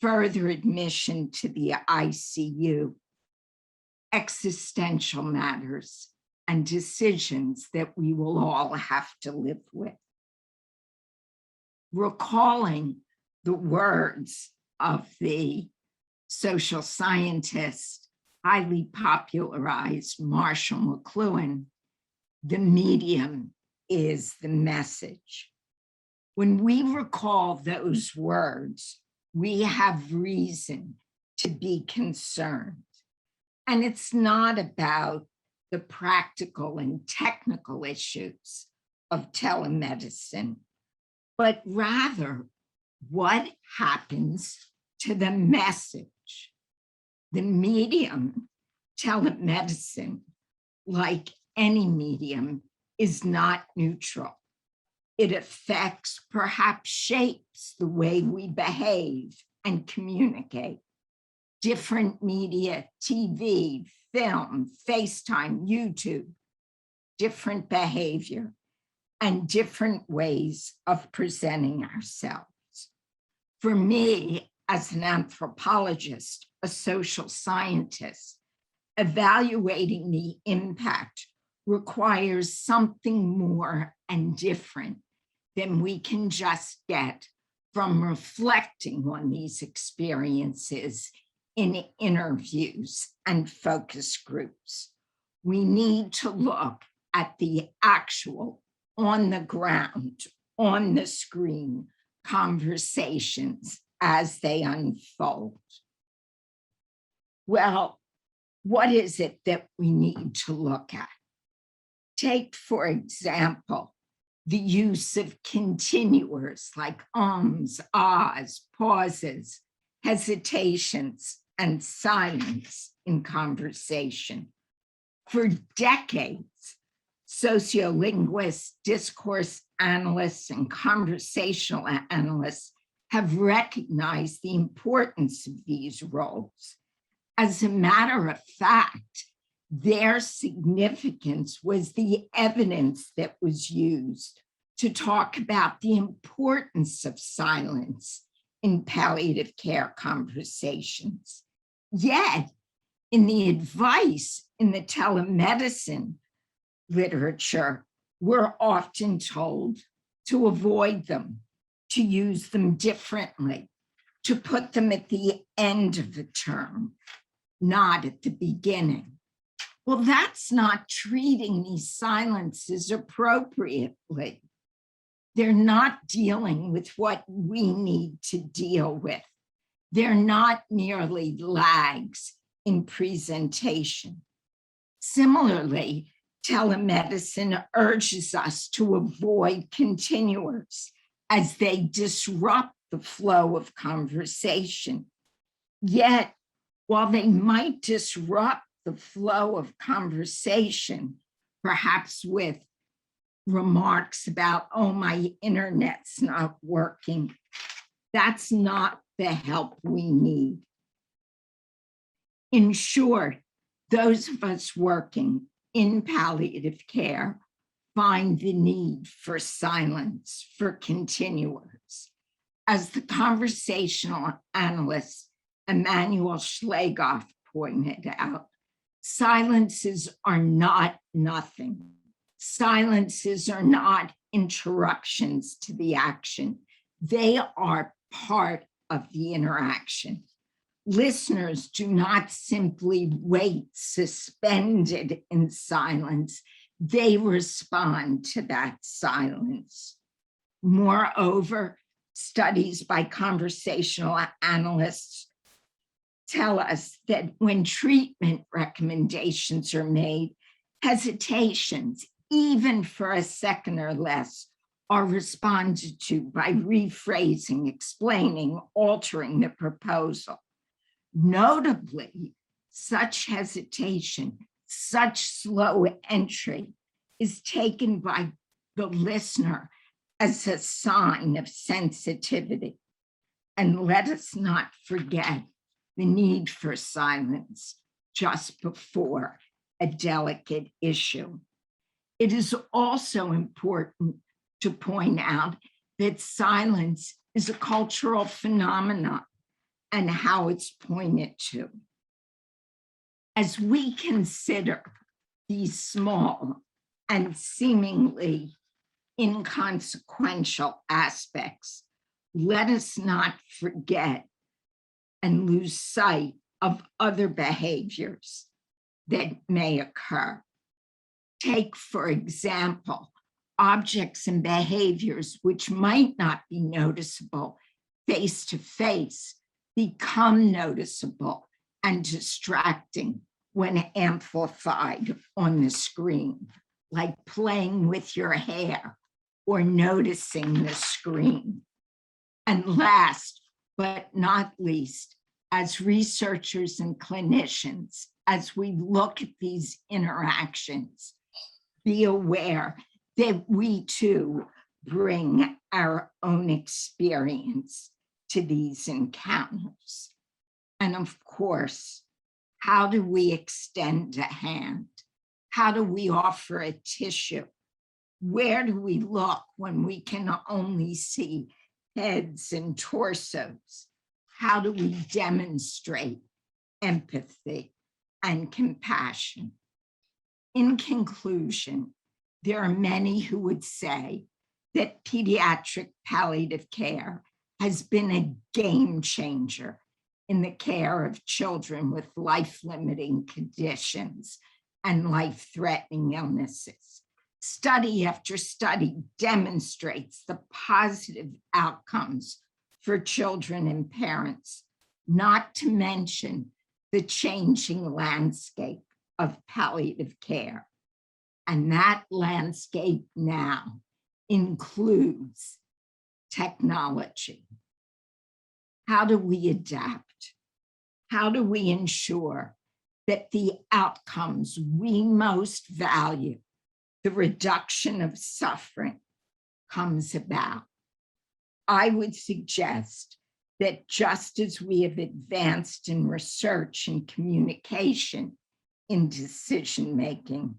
further admission to the ICU, existential matters, and decisions that we will all have to live with. Recalling the words of the social scientist, highly popularized Marshall McLuhan, the medium is the message. When we recall those words, we have reason to be concerned. And it's not about the practical and technical issues of telemedicine, but rather what happens to the message. The medium, telemedicine, like any medium, is not neutral. It affects, perhaps shapes the way we behave and communicate. Different media, TV, film, FaceTime, YouTube, different behavior and different ways of presenting ourselves. For me, as an anthropologist, a social scientist, evaluating the impact requires something more and different than we can just get from reflecting on these experiences in interviews and focus groups. We need to look at the actual, on the ground, on the screen conversations as they unfold. Well, what is it that we need to look at? Take, for example, the use of continuers like ums, ahs, pauses, hesitations, and silence in conversation. For decades, sociolinguists, discourse analysts, and conversational analysts have recognized the importance of these roles. As a matter of fact, their significance was the evidence that was used to talk about the importance of silence in palliative care conversations. Yet, in the advice in the telemedicine literature, we're often told to avoid them, to use them differently, to put them at the end of the term, not at the beginning. Well, that's not treating these silences appropriately. They're not dealing with what we need to deal with. They're not merely lags in presentation. Similarly, telemedicine urges us to avoid continuers as they disrupt the flow of conversation. Yet, while they might disrupt the flow of conversation, perhaps with remarks about, oh, my internet's not working, that's not the help we need. In short, those of us working in palliative care find the need for silence, for continuers. As the conversational analyst Emanuel Schlegoff pointed out, silences are not nothing. Silences are not interruptions to the action. They are part of the interaction. Listeners do not simply wait suspended in silence. They respond to that silence. Moreover, studies by conversational analysts tell us that when treatment recommendations are made, hesitations, even for a second or less, are responded to by rephrasing, explaining, altering the proposal. Notably, such hesitation, such slow entry is taken by the listener as a sign of sensitivity. And let us not forget the need for silence just before a delicate issue. It is also important to point out that silence is a cultural phenomenon and how it's pointed to. As we consider these small and seemingly inconsequential aspects, let us not forget and lose sight of other behaviors that may occur. Take, for example, objects and behaviors which might not be noticeable face to face become noticeable and distracting when amplified on the screen, like playing with your hair or noticing the screen. And last but not least, as researchers and clinicians, as we look at these interactions, be aware that we too bring our own experience to these encounters. And of course, how do we extend a hand? How do we offer a tissue? Where do we look when we can only see heads and torsos? How do we demonstrate empathy and compassion? In conclusion, there are many who would say that pediatric palliative care has been a game changer in the care of children with life-limiting conditions and life-threatening illnesses. Study after study demonstrates the positive outcomes for children and parents, not to mention the changing landscape of palliative care. And that landscape now includes technology. How do we adapt? How do we ensure that the outcomes we most value, the reduction of suffering, comes about? I would suggest that just as we have advanced in research and communication in decision-making,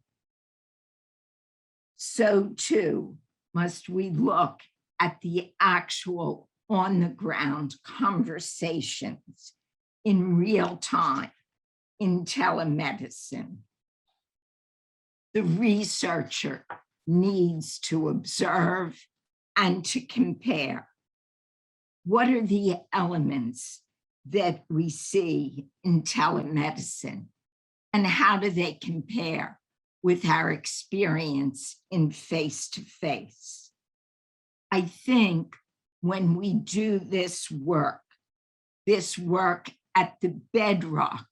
so too must we look at the actual on-the-ground conversations in real time in telemedicine. The researcher needs to observe and to compare. What are the elements that we see in telemedicine, and how do they compare with our experience in face-to-face? I think when we do this work at the bedrock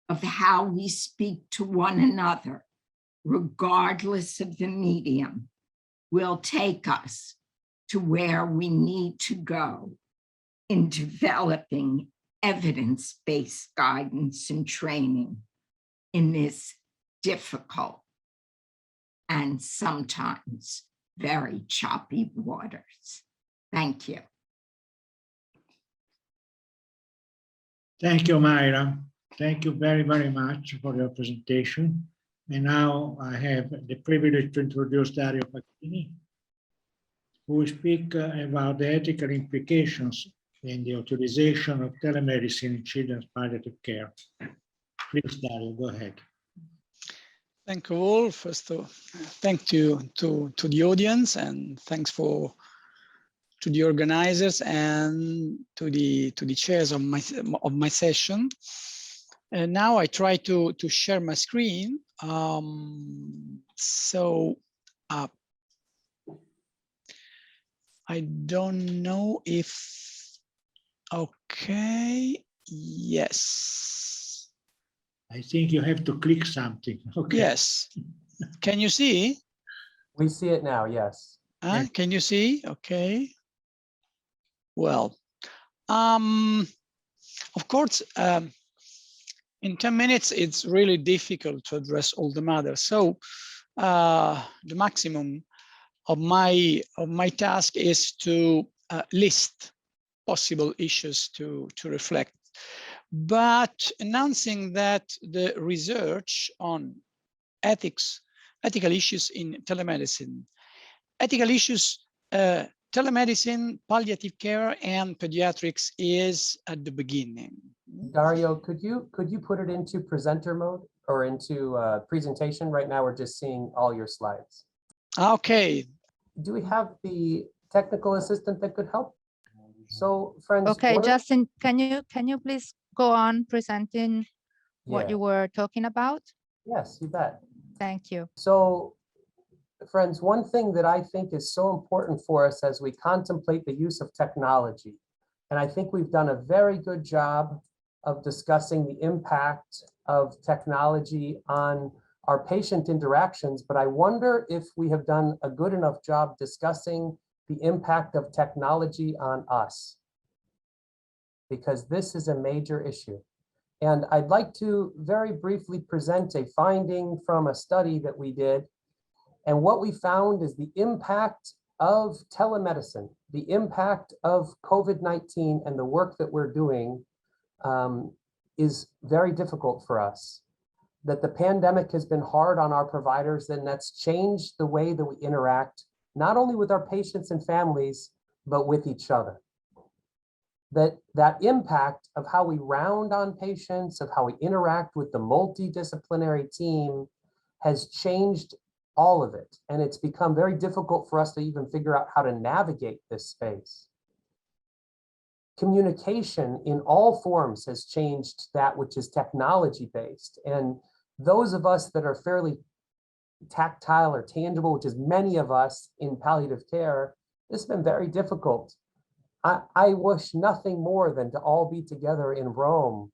of how we speak to one another, regardless of the medium, will take us to where we need to go in developing evidence-based guidance and training in this difficult and sometimes very choppy waters. Thank you. Thank you, Mayra. Thank you very, very much for your presentation. And now I have the privilege to introduce Dario Facchini, who will speak about the ethical implications in the utilization of telemedicine in children's palliative care. Please, Dario, go ahead. Thank you all. First, thank you to the audience, and thanks to the organizers and to the chairs of my session. And now I try to share my screen. I don't know if, okay, yes. I think you have to click something. Okay. Yes. Can you see? We see it now, yes. Yes. Can you see? Okay. Well, of course, in 10 minutes, it's really difficult to address all the matters. So the maximum of my task is to list possible issues to reflect, but announcing that the research on ethical issues in telemedicine, ethical issues, telemedicine, palliative care, and pediatrics is at the beginning. Dario, could you put it into presenter mode or into presentation? Right now, we're just seeing all your slides. Okay. Do we have the technical assistant that could help? So, friends. Okay, Justin, can you please go on presenting what you were talking about? Yes, you bet. Thank you. So, friends, one thing that I think is so important for us as we contemplate the use of technology, and I think we've done a very good job of discussing the impact of technology on our patient interactions, but I wonder if we have done a good enough job discussing the impact of technology on us, because this is a major issue. And I'd like to very briefly present a finding from a study that we did. And what we found is the impact of telemedicine, the impact of COVID-19 and the work that we're doing is very difficult for us. That the pandemic has been hard on our providers, and that's changed the way that we interact, not only with our patients and families, but with each other. That impact of how we round on patients, of how we interact with the multidisciplinary team has changed all of it. And it's become very difficult for us to even figure out how to navigate this space. Communication in all forms has changed that which is technology-based. And those of us that are fairly tactile or tangible, which is many of us in palliative care, this has been very difficult. I wish nothing more than to all be together in Rome,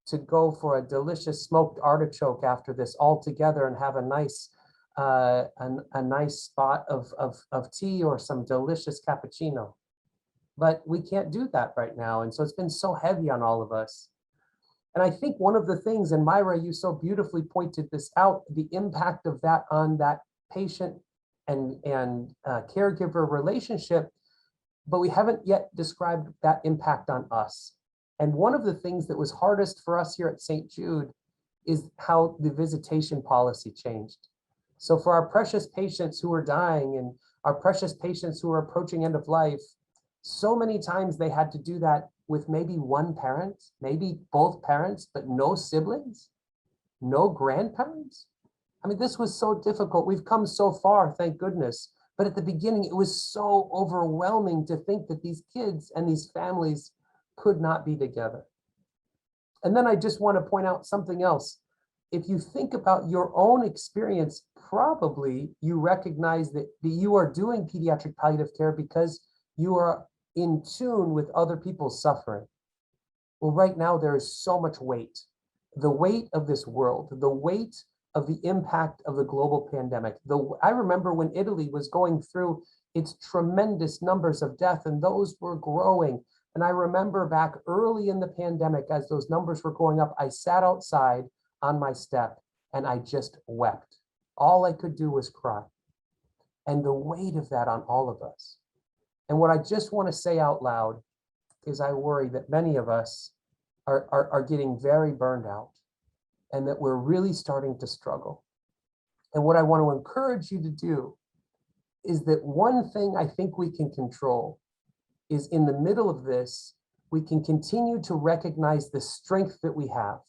to go for a delicious smoked artichoke after this all together and have a nice spot of tea or some delicious cappuccino. But we can't do that right now. And so it's been so heavy on all of us. And I think one of the things, and Myra, you so beautifully pointed this out, the impact of that on that patient and caregiver relationship, but we haven't yet described that impact on us. And one of the things that was hardest for us here at St. Jude is how the visitation policy changed. So for our precious patients who are dying and our precious patients who are approaching end of life, so many times they had to do that with maybe one parent, maybe both parents, but no siblings, no grandparents. I mean, this was so difficult. We've come so far, thank goodness. But at the beginning, it was so overwhelming to think that these kids and these families could not be together. And then I just want to point out something else. If you think about your own experience, probably you recognize that you are doing pediatric palliative care because you are in tune with other people's suffering. Well, right now there is so much weight. The weight of this world, the weight of the impact of the global pandemic. I remember when Italy was going through its tremendous numbers of death, and those were growing. And I remember back early in the pandemic, as those numbers were going up, I sat outside on my step and I just wept. All I could do was cry. And the weight of that on all of us. And what I just want to say out loud is I worry that many of us are getting very burned out, and that we're really starting to struggle. And what I want to encourage you to do is that one thing I think we can control is, in the middle of this, we can continue to recognize the strength that we have,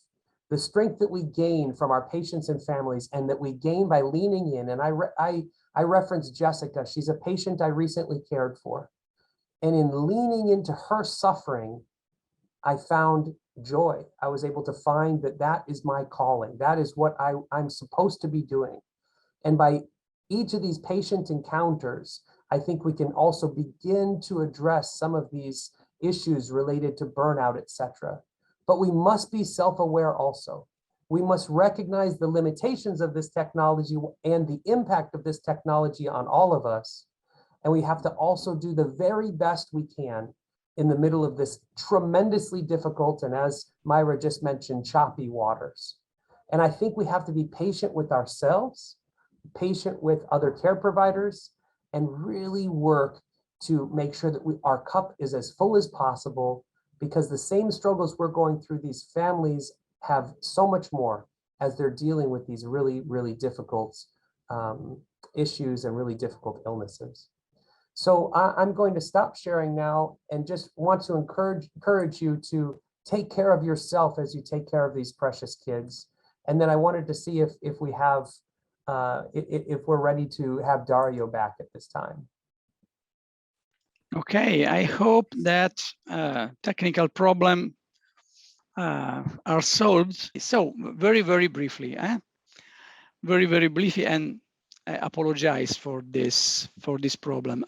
the strength that we gain from our patients and families, and that we gain by leaning in. And I referenced Jessica. She's a patient I recently cared for. And in leaning into her suffering, I found joy. I was able to find that that is my calling. That is what I'm supposed to be doing. And by each of these patient encounters, I think we can also begin to address some of these issues related to burnout, etc. But we must be self-aware also. We must recognize the limitations of this technology and the impact of this technology on all of us. And we have to also do the very best we can in the middle of this tremendously difficult, and as Myra just mentioned, choppy waters. And I think we have to be patient with ourselves, patient with other care providers, and really work to make sure that our cup is as full as possible, because the same struggles we're going through, these families have so much more as they're dealing with these really, really difficult issues and really difficult illnesses. So I'm going to stop sharing now and just want to encourage you to take care of yourself as you take care of these precious kids. And then I wanted to see if we have, if we're ready to have Dario back at this time. Okay, I hope that technical problem are solved. So very, very briefly, very, very briefly, and I apologize for this problem.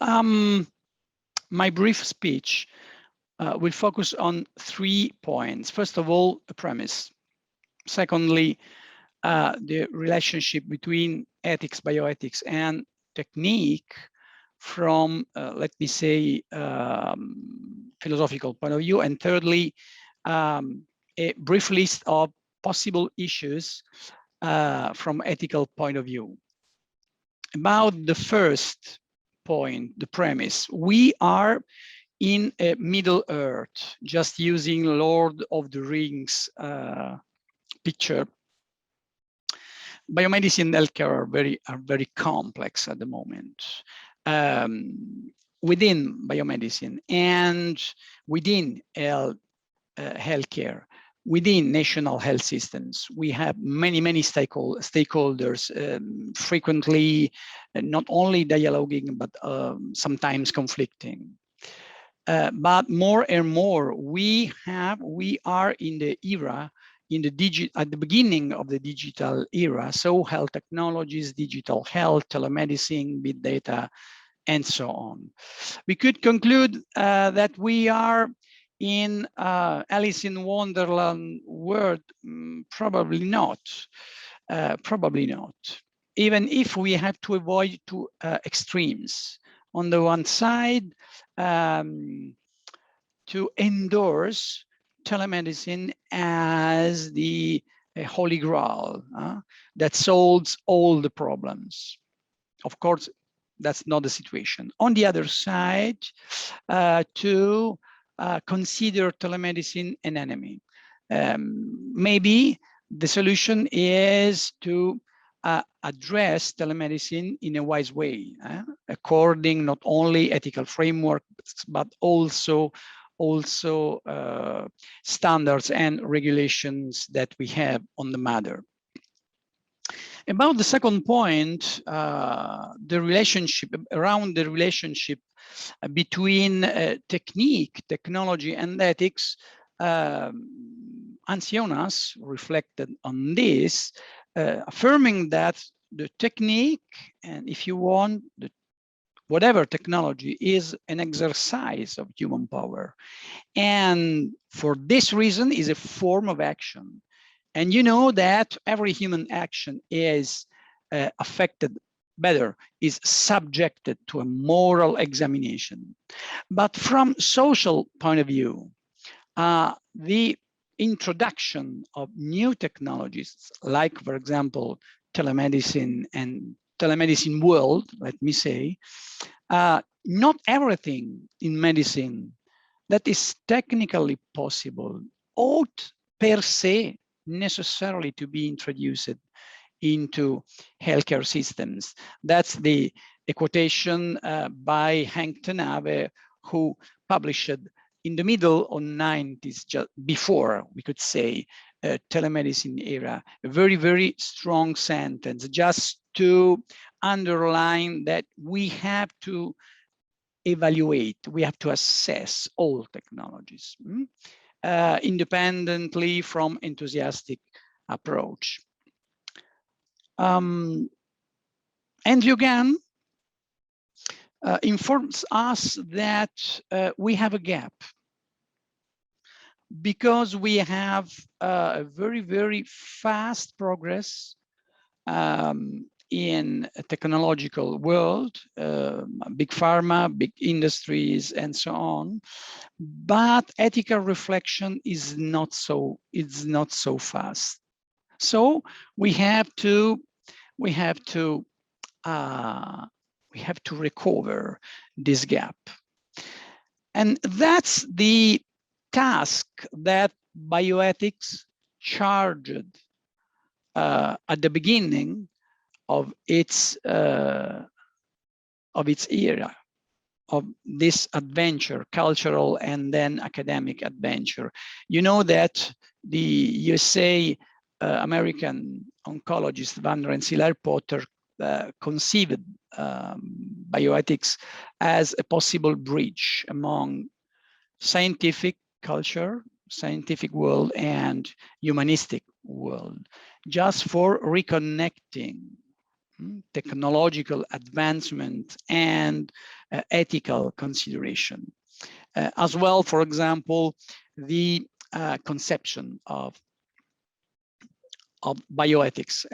My brief speech will focus on 3 points. First of all, a premise. Secondly, the relationship between ethics, bioethics, and technique from, let me say, philosophical point of view. And thirdly, a brief list of possible issues from ethical point of view. About the first point, the premise, we are in a Middle Earth, just using Lord of the Rings picture. Biomedicine and healthcare are very complex at the moment. Within biomedicine and within healthcare, within national health systems, we have many stakeholders, frequently not only dialoguing, but sometimes conflicting. But more and more, we are in the era, at the beginning of the digital era. So health technologies, digital health, telemedicine, big data, and so on. We could conclude that we are in Alice in Wonderland world. Probably not. Probably not. Even if we have to avoid two extremes. On the one side, to endorse telemedicine as the holy grail that solves all the problems. Of course, that's not the situation. On the other side, to consider telemedicine an enemy. Maybe the solution is to address telemedicine in a wise way, according not only ethical frameworks, but also standards and regulations that we have on the matter. About the second point, the relationship between technique, technology, and ethics, Ancionas reflected on this, affirming that the technique, and if you want, whatever technology, is an exercise of human power. And for this reason is a form of action. And you know that every human action is is subjected to a moral examination. But from social point of view, the introduction of new technologies, like, for example, telemedicine and telemedicine world, let me say, not everything in medicine that is technically possible ought per se necessarily to be introduced into healthcare systems. That's a quotation by Hank Tenabe, who published in the middle of 90s, just before, we could say, telemedicine era, a very, very strong sentence, just to underline that we have to evaluate, we have to assess all technologies independently from enthusiastic approach. Andrew Gann informs us that we have a gap because we have a very, very fast progress in a technological world, big pharma, big industries, and so on. But ethical reflection is not so fast. So we have to recover this gap, and that's the task that bioethics charged at the beginning of its era, of this adventure, cultural and then academic adventure. You know that the USA American oncologist Van Rensselaer Potter conceived bioethics as a possible bridge among scientific culture, scientific world, and humanistic world, just for reconnecting technological advancement and ethical consideration. As well, for example, the conception of bioethics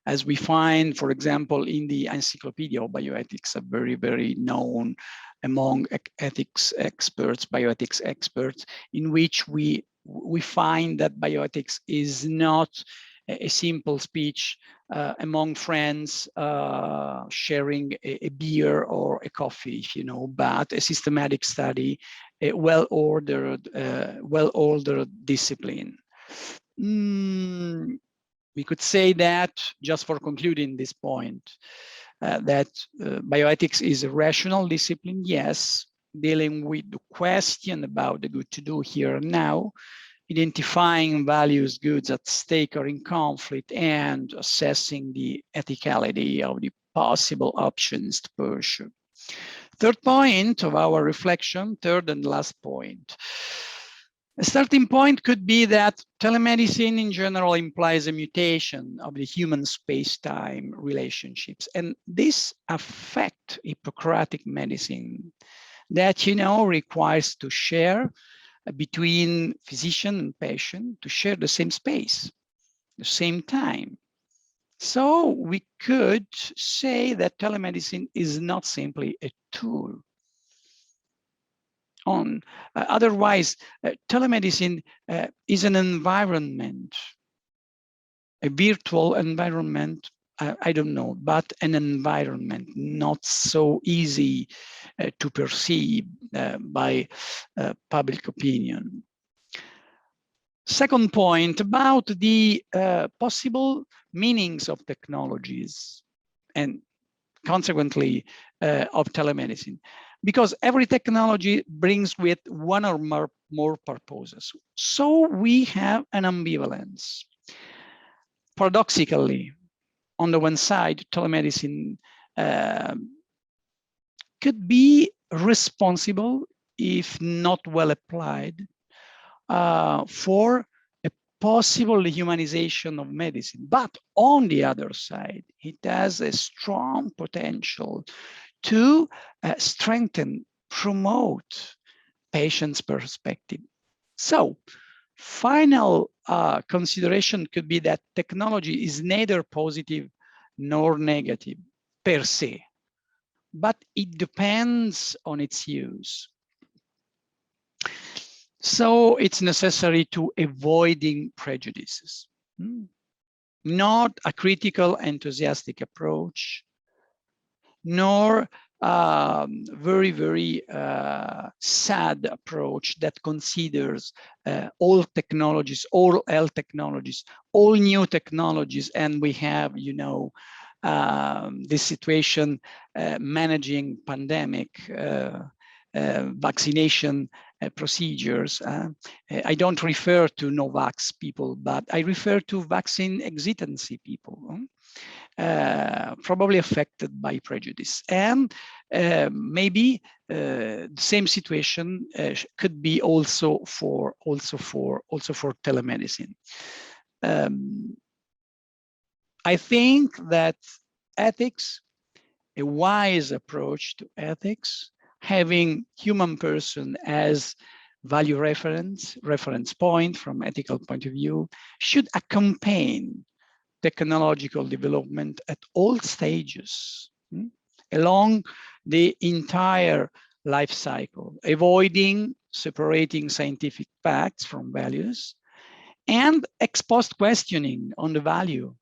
as we find, for example, in the Encyclopedia of Bioethics, a very, very known among ethics experts, bioethics experts, in which we find that bioethics is not a simple speech among friends sharing a beer or a coffee, you know, but a systematic study, a well-ordered discipline. We could say that, just for concluding this point, that bioethics is a rational discipline, yes, dealing with the question about the good to do here and now, identifying values, goods at stake or in conflict, and assessing the ethicality of the possible options to pursue. Third point of our reflection, third and last point. A starting point could be that telemedicine in general implies a mutation of the human space-time relationships, and this affects Hippocratic medicine that, you know, requires to share between physician and patient, to share the same space, the same time. So we could say that telemedicine is not simply a tool. Otherwise, telemedicine is an environment, a virtual environment, I don't know, but an environment not so easy to perceive by public opinion. Second point about the possible meanings of technologies and consequently of telemedicine. Because every technology brings with one or more purposes. So we have an ambivalence. Paradoxically, on the one side, telemedicine could be responsible, if not well applied, for a possible humanization of medicine. But on the other side, it has a strong potential to strengthen, promote patients' perspective. So, final consideration could be that technology is neither positive nor negative per se, but it depends on its use. So it's necessary to avoiding prejudices, not a critical, enthusiastic approach, nor very, very sad approach that considers all technologies, all health technologies, all new technologies, and we have, you know, this situation managing pandemic, vaccination procedures. I don't refer to no-vax people, but I refer to vaccine hesitancy people, probably affected by prejudice. And maybe the same situation could be also for telemedicine. I think that ethics, a wise approach to ethics, having human person as value reference point from ethical point of view, should accompany technological development at all stages, along the entire life cycle, avoiding separating scientific facts from values, and ex post questioning on the value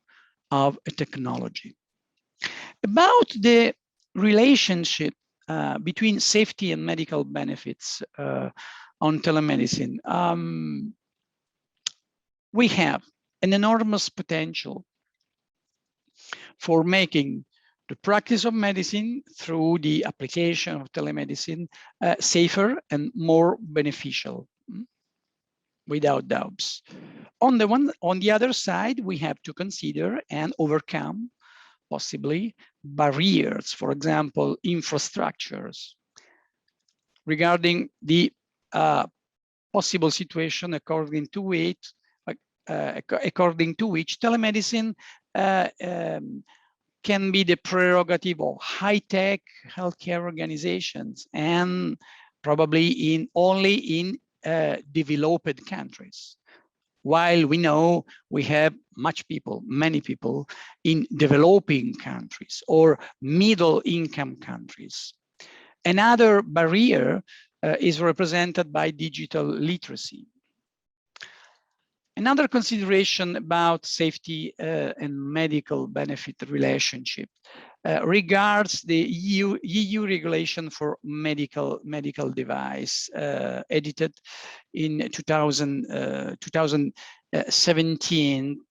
of a technology. About the relationship between safety and medical benefits on telemedicine, we have an enormous potential for making the practice of medicine through the application of telemedicine safer and more beneficial, without doubts. On the other side, we have to consider and overcome possibly barriers, for example, infrastructures, regarding the possible situation according to which telemedicine can be the prerogative of high-tech healthcare organizations, and probably only in developed countries. While we know we have many people in developing countries or middle-income countries. Another barrier is represented by digital literacy. Another consideration about safety and medical benefit relationship regards the EU regulation for medical device edited in 2017.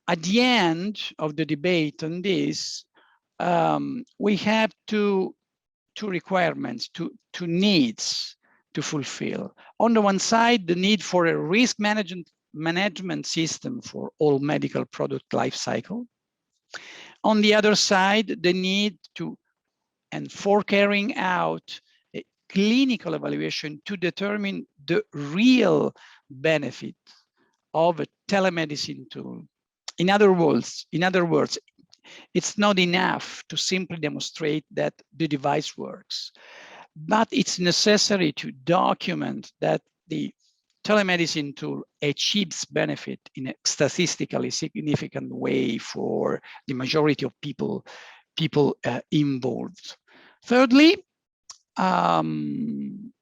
At the end of the debate on this, we have two requirements, two needs to fulfill. On the one side, the need for a risk management system for all medical product life cycle. On the other side, the need for carrying out a clinical evaluation to determine the real benefit of a telemedicine tool. In other words, it's not enough to simply demonstrate that the device works, but it's necessary to document that the telemedicine tool achieves benefit in a statistically significant way for the majority of people involved. Thirdly, the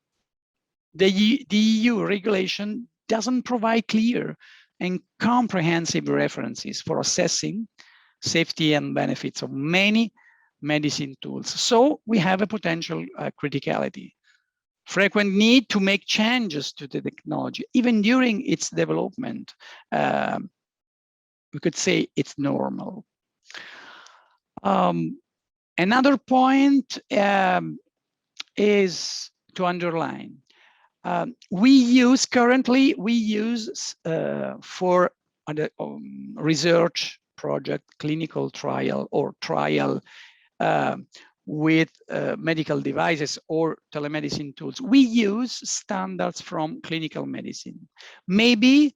EU regulation doesn't provide clear and comprehensive references for assessing safety and benefits of many medicine tools. So we have a potential criticality. Frequent need to make changes to the technology, even during its development. We could say it's normal. Another point is to underline. Currently we use for research project, clinical trial, or trial with medical devices or telemedicine tools. We use standards from clinical medicine. Maybe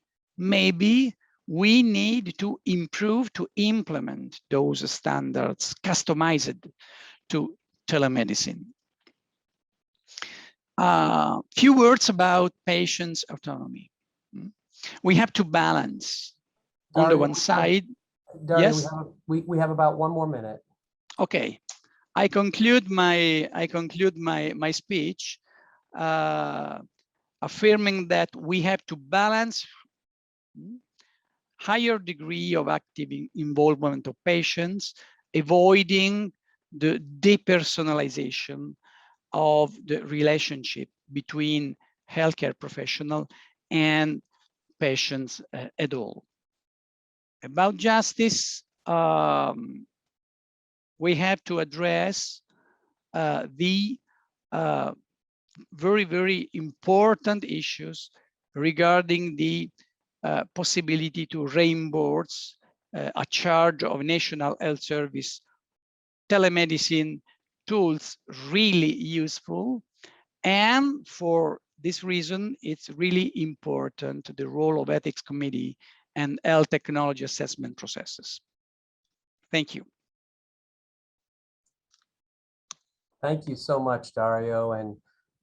we need to improve, to implement those standards customized to telemedicine. Few words about patients' autonomy. We have to balance on the one side. Dario, Yes, we have about 1 more minute. okay. I conclude my speech affirming that we have to balance higher degree of active involvement of patients avoiding the depersonalization of the relationship between healthcare professional and patients at all. About justice, we have to address the very, very important issues regarding the possibility to reimburse a charge of National Health Service telemedicine tools really useful. And for this reason, it's really important the role of ethics committee and health technology assessment processes. Thank you. Thank you so much, Dario, and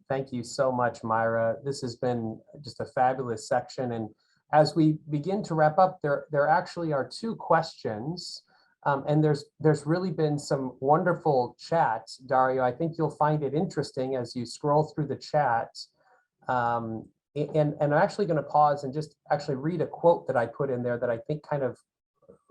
thank you so much, Myra. This has been just a fabulous section. And as we begin to wrap up, there actually are two questions. And there's really been some wonderful chats, Dario. I think you'll find it interesting as you scroll through the chat. And I'm actually going to pause and just actually read a quote that I put in there that I think kind of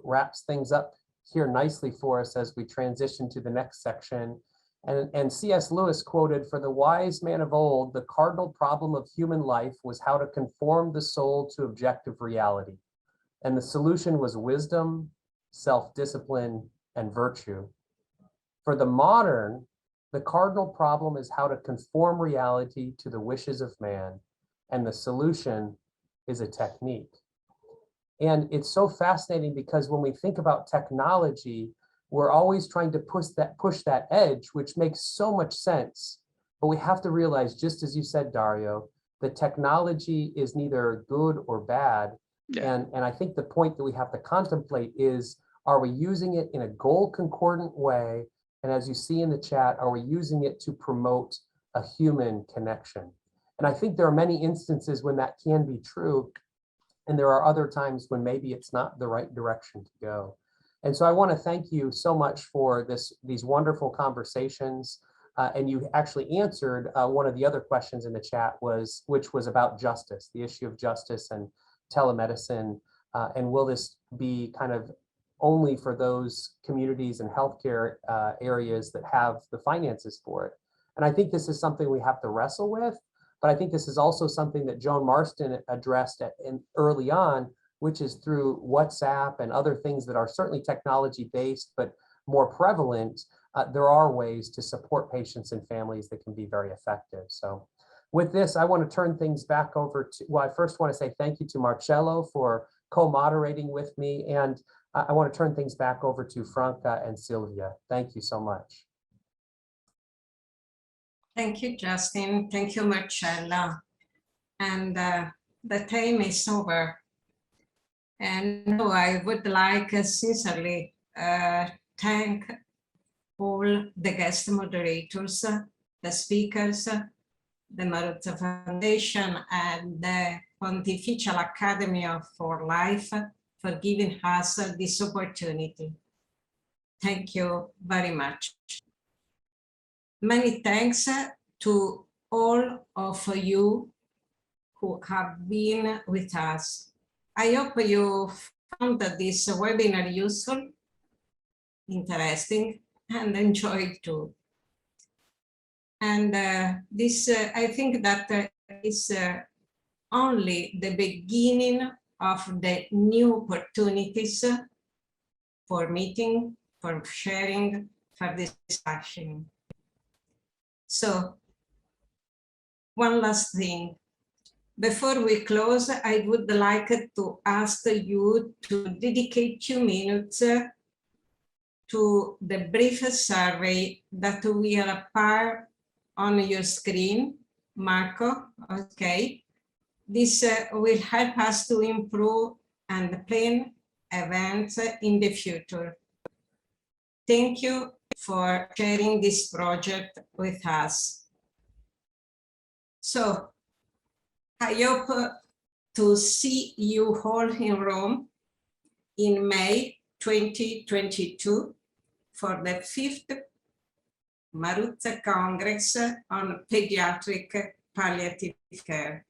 wraps things up here nicely for us as we transition to the next section. And C.S. Lewis quoted, "For the wise man of old, the cardinal problem of human life was how to conform the soul to objective reality. And the solution was wisdom, self-discipline, and virtue. For the modern, the cardinal problem is how to conform reality to the wishes of man, and the solution is a technique." And it's so fascinating because when we think about technology, we're always trying to push that edge, which makes so much sense. But we have to realize, just as you said, Dario, the technology is neither good or bad. Yeah. And I think the point that we have to contemplate is, are we using it in a goal concordant way? And as you see in the chat, are we using it to promote a human connection? And I think there are many instances when that can be true. And there are other times when maybe it's not the right direction to go. And so I want to thank you so much for these wonderful conversations. And you actually answered one of the other questions in the chat, which was about justice, the issue of justice and telemedicine. And will this be kind of only for those communities and healthcare areas that have the finances for it? And I think this is something we have to wrestle with. But I think this is also something that Joan Marston addressed early on, which is through WhatsApp and other things that are certainly technology-based, but more prevalent. There are ways to support patients and families that can be very effective. So with this, I want to turn things back over to, well, I first want to say thank you to Marcello for co-moderating with me. And I want to turn things back over to Franca and Sylvia. Thank you so much. Thank you, Justin. Thank you, Marcella. And the time is over. And now I would like sincerely thank all the guest moderators, the speakers, the Maruzza Foundation, and the Pontifical Academy for Life for giving us this opportunity. Thank you very much. Many thanks to all of you who have been with us. I hope you found this webinar useful, interesting, and enjoyed too. And I think that is only the beginning of the new opportunities for meeting, for sharing, for discussion. So, one last thing. Before we close, I would like to ask you to dedicate 2 minutes to the brief survey that will appear on your screen. Marco, okay. This will help us to improve and plan events in the future. Thank you for sharing this project with us. So, I hope to see you all in Rome in May 2022 for the 5th Maruzza Congress on Pediatric Palliative Care.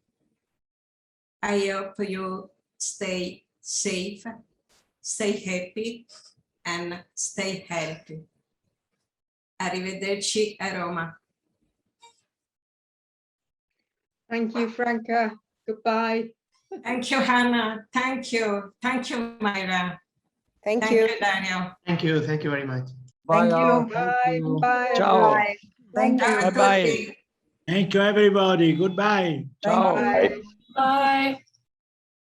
I hope you stay safe, stay happy, and stay healthy. Arrivederci a Roma. Thank you, Franca. Goodbye. Thank you, Hannah. Thank you. Thank you, Myra. Thank Thank you. you, Dario. Thank you very much. Bye Thank you. all. Bye. Bye. Ciao. Bye. Thank you. Have a good Bye-bye. day. Thank you, everybody. Goodbye. Thank Ciao. you. Bye.